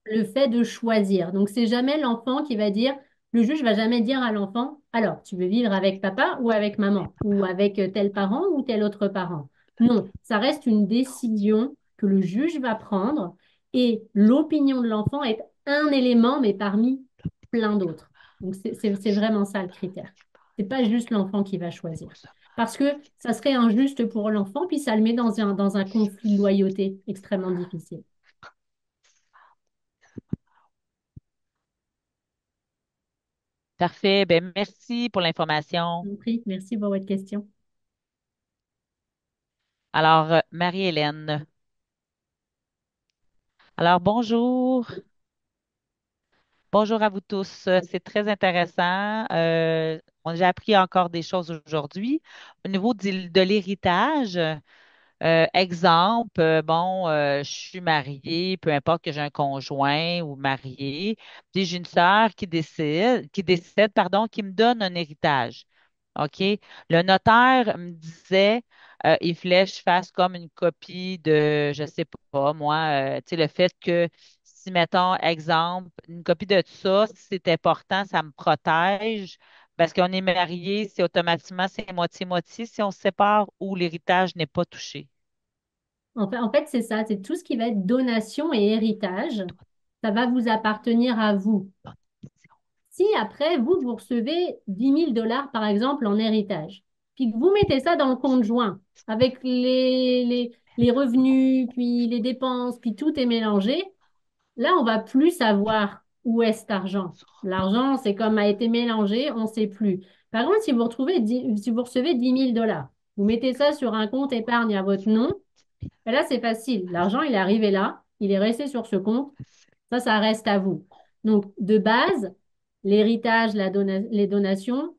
le fait de choisir. Donc, c'est jamais l'enfant qui va dire, le juge va jamais dire à l'enfant, alors, tu veux vivre avec papa ou avec maman, ou avec tel parent ou tel autre parent. Non, ça reste une décision que le juge va prendre et l'opinion de l'enfant est un élément, mais parmi plein d'autres. Donc, c'est vraiment ça le critère. C'est pas juste l'enfant qui va choisir. Parce que ça serait injuste pour l'enfant, puis ça le met dans un conflit de loyauté extrêmement difficile. Parfait. Ben, merci pour l'information. Je vous en prie. Merci pour votre question. Alors, Marie-Hélène. Alors, bonjour. Bonjour à vous tous. C'est très intéressant. J'ai appris encore des choses aujourd'hui. Au niveau de l'héritage, exemple, bon, je suis mariée, peu importe que j'ai un conjoint ou marié, puis j'ai une sœur qui décède, pardon, qui me donne un héritage. OK? Le notaire me disait, il fallait que je fasse comme une copie de, je sais pas, moi, tu sais, le fait que si, mettons, exemple, une copie de ça, si c'est important, ça me protège. Parce qu'on est marié, c'est automatiquement, c'est moitié-moitié si on se sépare ou l'héritage n'est pas touché. En fait, c'est ça, c'est tout ce qui va être donation et héritage. Ça va vous appartenir à vous. Si après, vous recevez 10 000 $ par exemple en héritage, puis que vous mettez ça dans le compte joint avec les revenus, puis les dépenses, puis tout est mélangé, là, on va plus savoir où est cet argent. L'argent, c'est comme a été mélangé, on ne sait plus. Par contre, si vous recevez 10 000 $, vous mettez ça sur un compte épargne à votre nom, ben là, c'est facile. L'argent, il est arrivé là, il est resté sur ce compte. Ça reste à vous. Donc, de base, l'héritage, les donations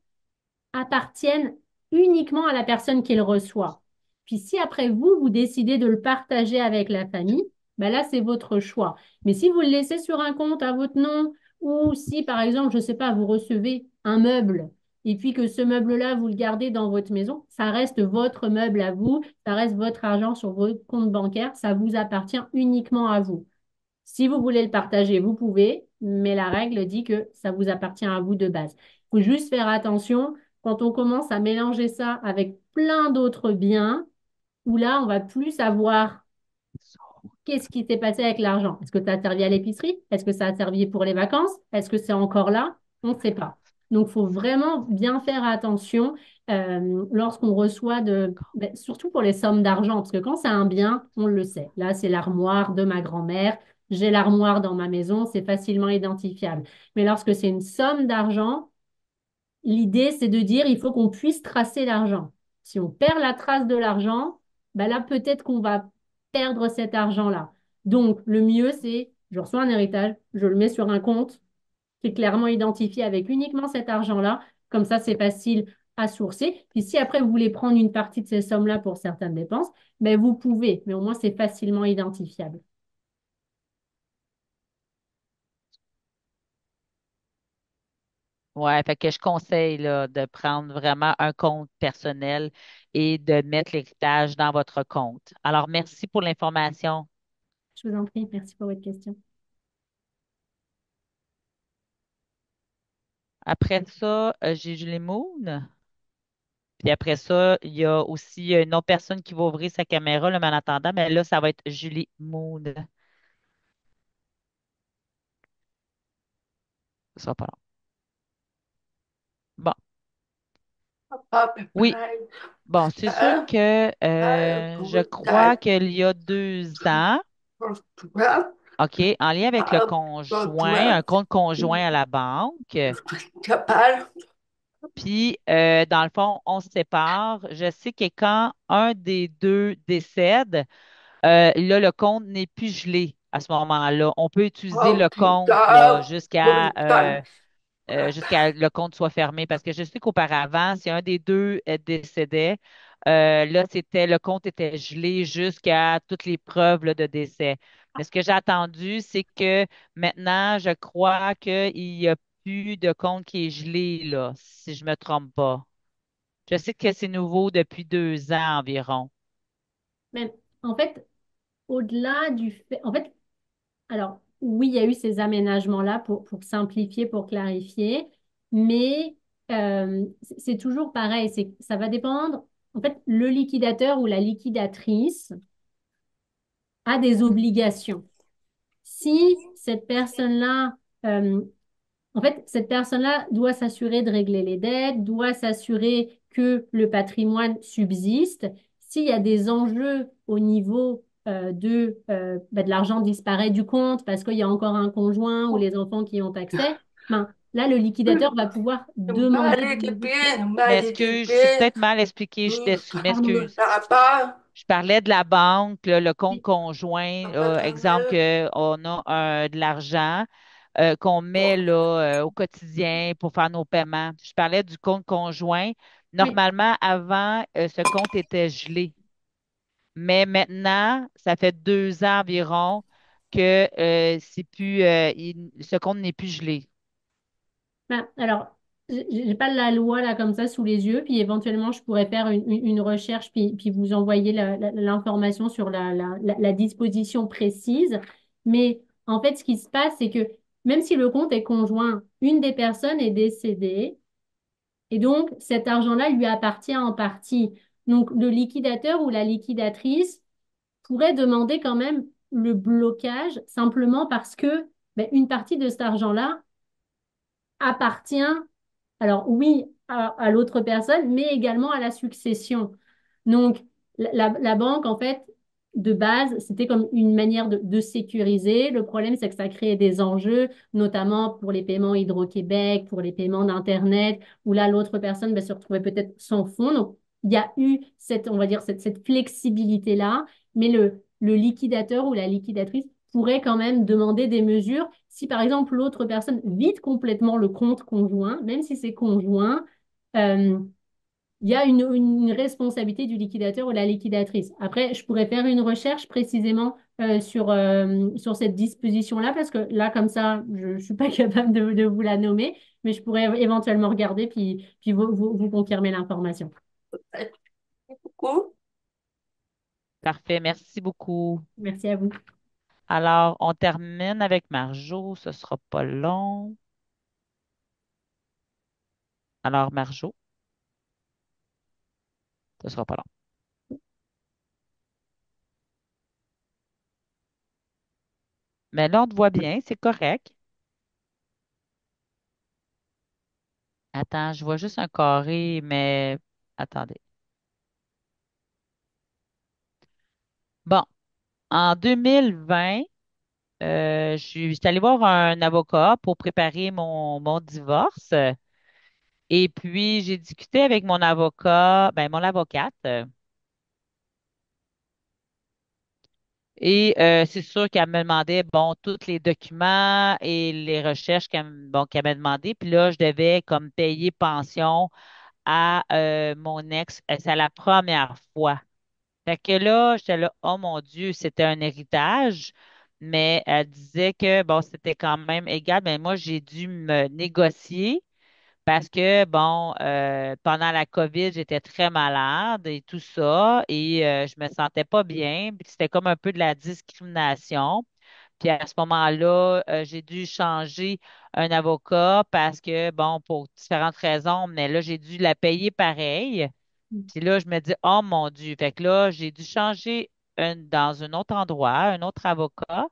appartiennent uniquement à la personne qui le reçoit. Puis si après vous, vous décidez de le partager avec la famille, ben là, c'est votre choix. Mais si vous le laissez sur un compte à votre nom, ou si, par exemple, je ne sais pas, vous recevez un meuble, et puis que ce meuble-là, vous le gardez dans votre maison, ça reste votre meuble à vous, ça reste votre argent sur votre compte bancaire, ça vous appartient uniquement à vous. Si vous voulez le partager, vous pouvez, mais la règle dit que ça vous appartient à vous de base. Il faut juste faire attention quand on commence à mélanger ça avec plein d'autres biens, où là, on va plus savoir qu'est-ce qui s'est passé avec l'argent. Est-ce que ça a servi à l'épicerie? Est-ce que ça a servi pour les vacances? Est-ce que c'est encore là? On ne sait pas. Donc, il faut vraiment bien faire attention lorsqu'on reçoit surtout pour les sommes d'argent, parce que quand c'est un bien, on le sait. Là, c'est l'armoire de ma grand-mère. J'ai l'armoire dans ma maison, c'est facilement identifiable. Mais lorsque c'est une somme d'argent, l'idée, c'est de dire il faut qu'on puisse tracer l'argent. Si on perd la trace de l'argent, ben là, peut-être qu'on va perdre cet argent-là. Donc, le mieux, c'est je reçois un héritage, je le mets sur un compte qui est clairement identifié avec uniquement cet argent-là. Comme ça, c'est facile à sourcer. Puis si après, vous voulez prendre une partie de ces sommes-là pour certaines dépenses, ben vous pouvez, mais au moins, c'est facilement identifiable. Ouais, fait que je conseille là, de prendre vraiment un compte personnel et de mettre l'héritage dans votre compte. Alors, merci pour l'information. Je vous en prie, merci pour votre question. Après ça, j'ai Julie Moon. Puis après ça, il y a aussi une autre personne qui va ouvrir sa caméra, là, mais en attendant, mais là, ça va être Julie Moon. Ça sera pas long. Bon, oui. Bon, c'est sûr que je crois qu'il y a 2 ans, OK, en lien avec le conjoint, un compte conjoint à la banque. Puis, dans le fond, on se sépare. Je sais que quand un des deux décède, là, le compte n'est plus gelé à ce moment-là. On peut utiliser le compte là, jusqu'à le compte soit fermé. Parce que je sais qu'auparavant, si un des deux décédait, là, le compte était gelé jusqu'à toutes les preuves là, de décès. Mais ce que j'ai entendu, c'est que maintenant, je crois qu'il n'y a plus de compte qui est gelé, là, si je me trompe pas. Je sais que c'est nouveau depuis 2 ans environ. Mais en fait, au-delà du fait, en fait, alors, oui, il y a eu ces aménagements-là pour simplifier, pour clarifier, mais c'est toujours pareil. Ça va dépendre. En fait, le liquidateur ou la liquidatrice a des obligations. Si cette personne-là, euh, en fait, cette personne-là doit s'assurer de régler les dettes, doit s'assurer que le patrimoine subsiste. S'il y a des enjeux au niveau de l'argent disparaît du compte parce qu'il y a encore un conjoint ou les enfants qui ont accès, ben, là, le liquidateur va pouvoir demander de nouveau. M'excuse, je suis peut-être mal expliqué, m'excuse. Je parlais de la banque, là, le compte conjoint, exemple qu'on a de l'argent qu'on met là, au quotidien pour faire nos paiements. Je parlais du compte conjoint. Oui. Normalement, avant, ce compte était gelé. Mais maintenant, ça fait 2 ans environ que c'est plus, ce compte n'est plus gelé. Ben, alors, j'ai pas la loi là comme ça sous les yeux, puis éventuellement je pourrais faire une recherche puis vous envoyer l'information sur la disposition précise. Mais en fait, ce qui se passe, c'est que même si le compte est conjoint, une des personnes est décédée et donc cet argent-là lui appartient en partie. Donc le liquidateur ou la liquidatrice pourrait demander quand même le blocage simplement parce que ben, une partie de cet argent-là appartient, alors oui, à l'autre personne, mais également à la succession. Donc, la banque, en fait, de base, c'était comme une manière de sécuriser. Le problème, c'est que ça crée des enjeux, notamment pour les paiements Hydro-Québec, pour les paiements d'Internet, où là, l'autre personne se retrouvait peut-être sans fonds. Donc, il y a eu cette, on va dire, cette flexibilité-là, mais le liquidateur ou la liquidatrice pourrait quand même demander des mesures si, par exemple, l'autre personne vide complètement le compte conjoint, même si c'est conjoint. euh, il y a une responsabilité du liquidateur ou de la liquidatrice. Après, je pourrais faire une recherche précisément sur cette disposition-là, parce que là, comme ça, je ne suis pas capable de vous la nommer, mais je pourrais éventuellement regarder puis vous confirmer l'information. Beaucoup. Parfait, merci beaucoup. Merci à vous. Alors, on termine avec Marjo, ce sera pas long. Alors, Marjo, ce sera pas long. Mais là, on te voit bien, c'est correct. Attends, je vois juste un carré, mais attendez. Bon, en 2020, j'étais allée voir un avocat pour préparer mon divorce. Et puis, j'ai discuté avec mon avocat, ben, mon avocate. Et c'est sûr qu'elle me demandait, bon, tous les documents et les recherches qu'elle m'a demandé. Puis là, je devais comme payer pension à mon ex. C'est la première fois. Fait que là, j'étais là, oh mon Dieu, c'était un héritage. Mais elle disait que, bon, c'était quand même égal. Mais moi, j'ai dû me négocier. Parce que, bon, pendant la COVID, j'étais très malade et tout ça, et je me sentais pas bien. Puis c'était comme un peu de la discrimination. Puis à ce moment-là, j'ai dû changer un avocat parce que, bon, pour différentes raisons, mais là, j'ai dû la payer pareil. Puis là, je me dis, oh mon Dieu. Fait que là, j'ai dû changer dans un autre endroit, un autre avocat.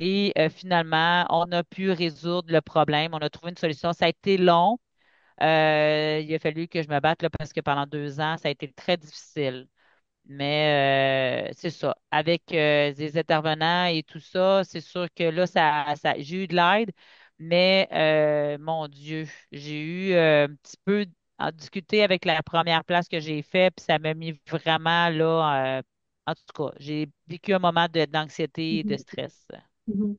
Et finalement, on a pu résoudre le problème. On a trouvé une solution. Ça a été long. Il a fallu que je me batte là, parce que pendant 2 ans, ça a été très difficile. Mais c'est ça. Avec des intervenants et tout ça, c'est sûr que là, j'ai eu de l'aide. Mais mon Dieu, j'ai eu un petit peu à discuter avec la première place que j'ai fait, puis ça m'a mis vraiment là. En tout cas, j'ai vécu un moment d'anxiété et de Mhm. stress. Mhm.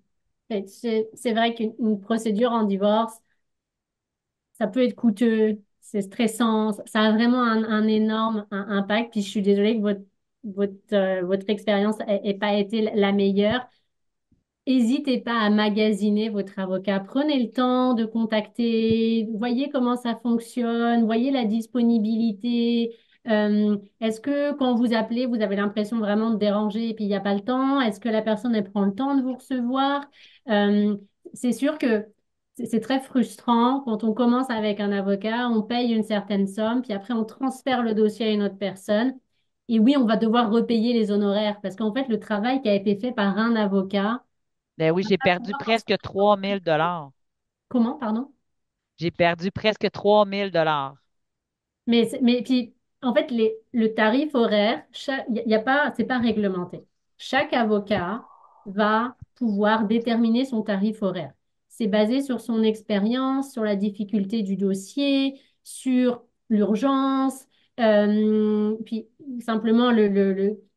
C'est vrai qu'une procédure en divorce, ça peut être coûteux, c'est stressant, ça a vraiment un énorme impact. Puis je suis désolée que votre expérience n'ait pas été la meilleure. N'hésitez pas à magasiner votre avocat. Prenez le temps de contacter, voyez comment ça fonctionne, voyez la disponibilité. Est-ce que quand vous appelez, vous avez l'impression vraiment de déranger et puis il n'y a pas le temps? Est-ce que la personne, elle prend le temps de vous recevoir? Euh, c'est sûr que c'est très frustrant quand on commence avec un avocat, on paye une certaine somme, puis après on transfère le dossier à une autre personne. Et oui, on va devoir repayer les honoraires parce qu'en fait, le travail qui a été fait par un avocat, Ben oui, j'ai perdu presque 3 000 $. comment, pardon? J'ai perdu presque 3 000 $. Mais puis, en fait, le tarif horaire, y a pas, c'est pas réglementé. Chaque avocat va pouvoir déterminer son tarif horaire. C'est basé sur son expérience, sur la difficulté du dossier, sur l'urgence, puis simplement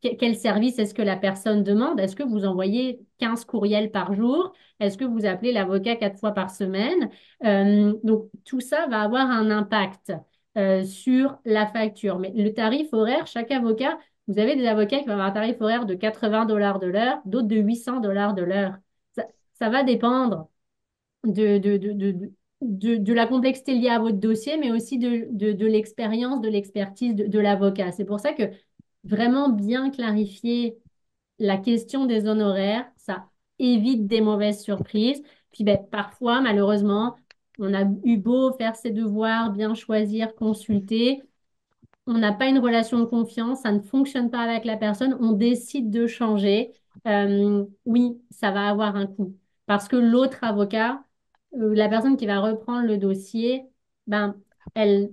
quel service est-ce que la personne demande? Est-ce que vous envoyez 15 courriels par jour? Est-ce que vous appelez l'avocat 4 fois par semaine? Donc, tout ça va avoir un impact sur la facture. Mais le tarif horaire, chaque avocat, vous avez des avocats qui vont avoir un tarif horaire de 80 $ de l'heure, d'autres de 800 $ de l'heure. Ça va dépendre de la complexité liée à votre dossier, mais aussi de l'expérience, de l'expertise de l'avocat. C'est pour ça que vraiment bien clarifier la question des honoraires, ça évite des mauvaises surprises. Puis ben, parfois, malheureusement, on a eu beau faire ses devoirs, bien choisir, consulter, on n'a pas une relation de confiance, ça ne fonctionne pas avec la personne, on décide de changer. Oui, ça va avoir un coût. Parce que l'autre avocat, la personne qui va reprendre le dossier, ben, elle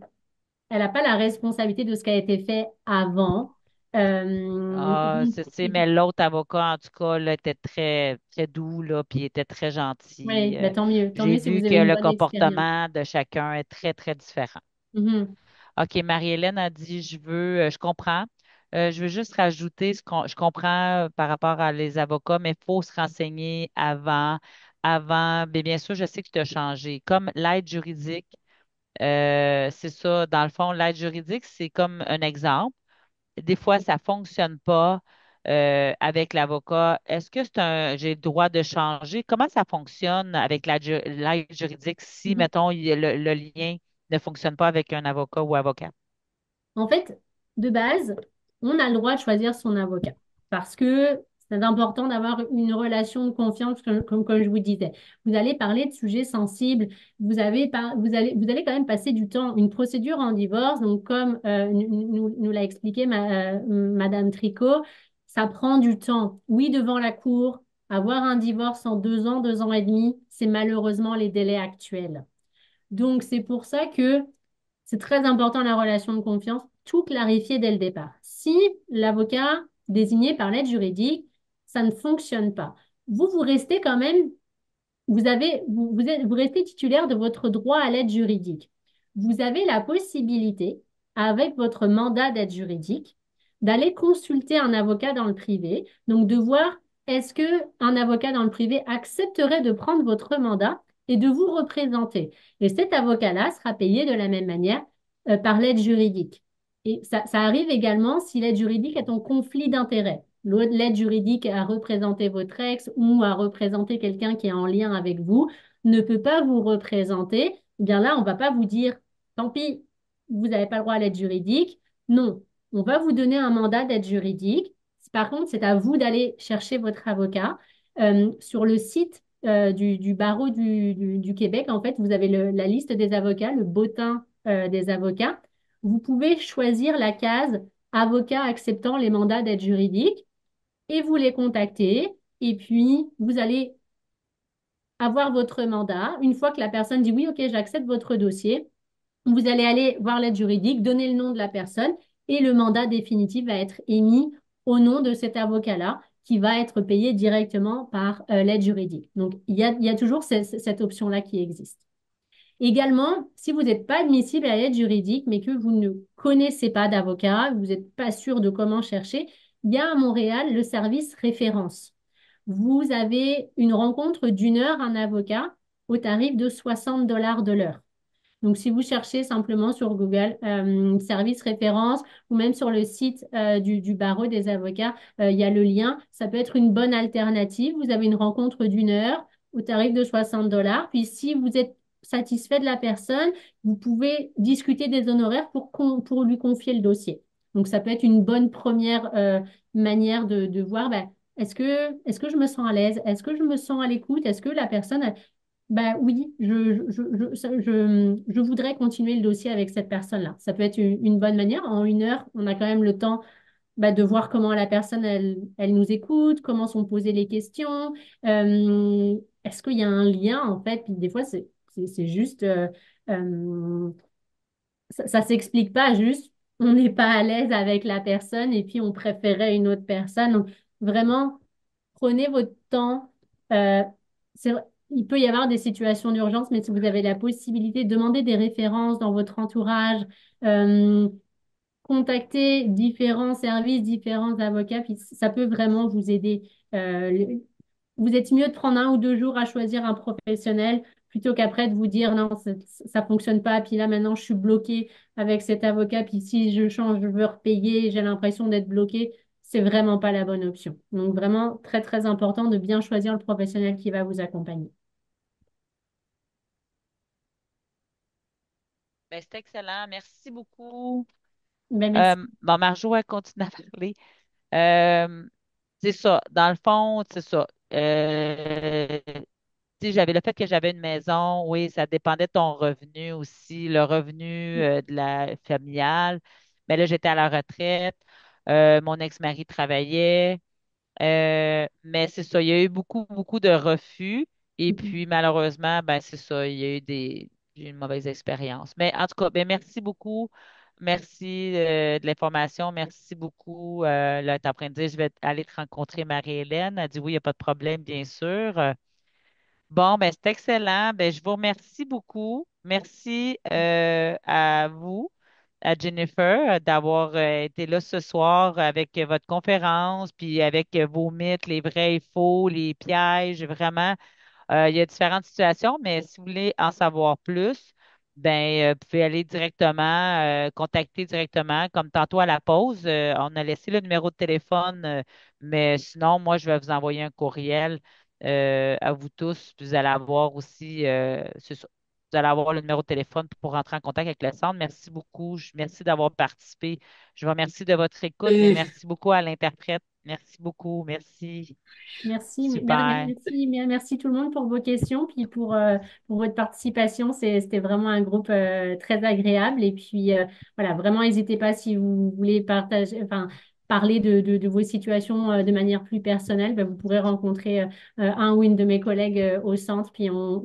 n'a pas la responsabilité de ce qui a été fait avant. Ah, c'est, mais l'autre avocat, en tout cas, là, était très, très doux, là, puis il était très Oui, gentil. bah, tant mieux. Tant J'ai mieux si vu vous que avez une le bonne expérience. comportement de chacun est très, très différent. Mhm. OK, Marie-Hélène a dit, je comprends. Je veux juste rajouter je comprends par rapport à les avocats, mais il faut se renseigner avant. Bien sûr, je sais que tu as changé. Comme l'aide juridique, c'est ça. Dans le fond, l'aide juridique, c'est comme un exemple. Des fois, ça fonctionne pas avec l'avocat. Est-ce que j'ai le droit de changer? Comment ça fonctionne avec l'aide juridique si, Mhm. mettons, le lien ne fonctionne pas avec un avocat ou avocat? En fait, de base, on a le droit de choisir son avocat parce que c'est important d'avoir une relation de confiance, comme je vous disais. Vous allez parler de sujets sensibles, vous allez quand même passer du temps, une procédure en divorce, donc comme nous l'a expliqué Madame Tricot, ça prend du temps. Oui, devant la cour, avoir un divorce en 2 ans, 2 ans et demi, c'est malheureusement les délais actuels. Donc, c'est pour ça que c'est très important la relation de confiance, tout clarifier dès le départ. Si l'avocat désigné par l'aide juridique, ça ne fonctionne pas, vous restez quand même vous restez titulaire de votre droit à l'aide juridique. Vous avez la possibilité, avec votre mandat d'aide juridique, d'aller consulter un avocat dans le privé, donc de voir est-ce que un avocat dans le privé accepterait de prendre votre mandat et de vous représenter. Et cet avocat-là sera payé de la même manière par l'aide juridique. Et ça arrive également si l'aide juridique est en conflit d'intérêts. L'aide juridique à représenter votre ex ou à représenter quelqu'un qui est en lien avec vous ne peut pas vous représenter. Eh bien là, on ne va pas vous dire, tant pis, vous n'avez pas le droit à l'aide juridique. Non, on va vous donner un mandat d'aide juridique. Par contre, c'est à vous d'aller chercher votre avocat. Sur le site du barreau du Québec, en fait, vous avez la liste des avocats, le bottin des avocats. Vous pouvez choisir la case avocat acceptant les mandats d'aide juridique et vous les contactez. Et puis, vous allez avoir votre mandat. Une fois que la personne dit oui, OK, j'accepte votre dossier, vous allez aller voir l'aide juridique, donner le nom de la personne et le mandat définitif va être émis au nom de cet avocat-là qui va être payé directement par l'aide juridique. Donc, il y a toujours cette option-là qui existe. Également, si vous n'êtes pas admissible à l'aide juridique, mais que vous ne connaissez pas d'avocat, vous n'êtes pas sûr de comment chercher, il y a à Montréal le service référence. Vous avez une rencontre d'1 heure, un avocat, au tarif de 60 $ de l'heure. Donc, si vous cherchez simplement sur Google service référence ou même sur le site du barreau des avocats, il y a le lien. Ça peut être une bonne alternative. Vous avez une rencontre d'1 heure au tarif de 60 $. Puis, si vous êtes satisfait de la personne, vous pouvez discuter des honoraires pour lui confier le dossier. Donc, ça peut être une bonne première manière de voir, ben, est-ce que je me sens à l'aise? Est-ce que je me sens à l'écoute? Est-ce que la personne, bah oui, je voudrais continuer le dossier avec cette personne-là. Ça peut être une bonne manière. En 1 heure, on a quand même le temps de voir comment la personne, elle nous écoute, comment sont posées les questions. Est-ce qu'il y a un lien, en fait? Puis des fois, c'est juste, euh, ça s'explique pas, juste, on n'est pas à l'aise avec la personne et puis on préférait une autre personne. Donc, vraiment, prenez votre temps. Euh, il peut y avoir des situations d'urgence, mais si vous avez la possibilité, demandez des références dans votre entourage, euh, contactez différents services, différents avocats, puis ça peut vraiment vous aider. Vous êtes mieux de prendre 1 ou 2 jours à choisir un professionnel plutôt qu'après de vous dire non, ça fonctionne pas, puis là maintenant je suis bloquée avec cet avocat, puis si je change, je veux repayer, j'ai l'impression d'être bloquée. C'est vraiment pas la bonne option. Donc vraiment très très important de bien choisir le professionnel qui va vous accompagner. Ben, c'est excellent. Merci beaucoup. Ben, merci. Bon, Marjo, elle continue à parler. Euh, c'est ça. Dans le fond, c'est ça. Si j'avais le fait que j'avais une maison, oui, ça dépendait de ton revenu aussi, le revenu de la familiale. Mais là, j'étais à la retraite. Mon ex-mari travaillait. Mais c'est ça, il y a eu beaucoup, beaucoup de refus. Et puis, malheureusement, ben, c'est ça, il y a eu j'ai eu une mauvaise expérience. Mais en tout cas, ben, merci beaucoup. merci de l'information. Merci beaucoup. Là, tu es en train de dire, je vais aller te rencontrer Marie-Hélène. Elle dit oui, il n'y a pas de problème, bien sûr. Bon, ben, c'est excellent. Ben, je vous remercie beaucoup. Merci à vous, à Jennifer, d'avoir été là ce soir avec votre conférence, puis avec vos mythes, les vrais et faux, les pièges, vraiment. Il y a différentes situations, mais si vous voulez en savoir plus, ben, vous pouvez aller directement, contacter directement, comme tantôt à la pause. On a laissé le numéro de téléphone, mais sinon, moi, je vais vous envoyer un courriel à vous tous. Vous allez avoir aussi, c'est ça, vous allez avoir le numéro de téléphone pour rentrer en contact avec le centre. Merci beaucoup. Merci d'avoir participé. Je vous remercie de votre écoute, mais merci beaucoup à l'interprète. Merci beaucoup. Merci. Merci, de rien, Super. merci, merci tout le monde pour vos questions, puis pour votre participation. C'était vraiment un groupe très agréable. Et puis voilà, vraiment, n'hésitez pas si vous voulez partager, enfin, parler de vos situations de manière plus personnelle, ben, vous pourrez rencontrer un ou une de mes collègues au centre, puis on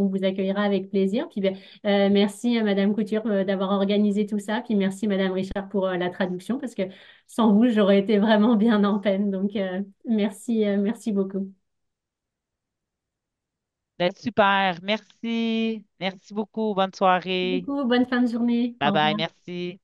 vous accueillera avec plaisir. Puis ben, merci Madame Couture d'avoir organisé tout ça, puis merci Madame Richard pour la traduction, parce que sans vous, j'aurais été vraiment bien en peine. Donc, merci, merci beaucoup. Ben, super. Merci. Merci beaucoup. Bonne Merci soirée. beaucoup. Bonne fin de journée. Bye Au bye. revoir. Merci.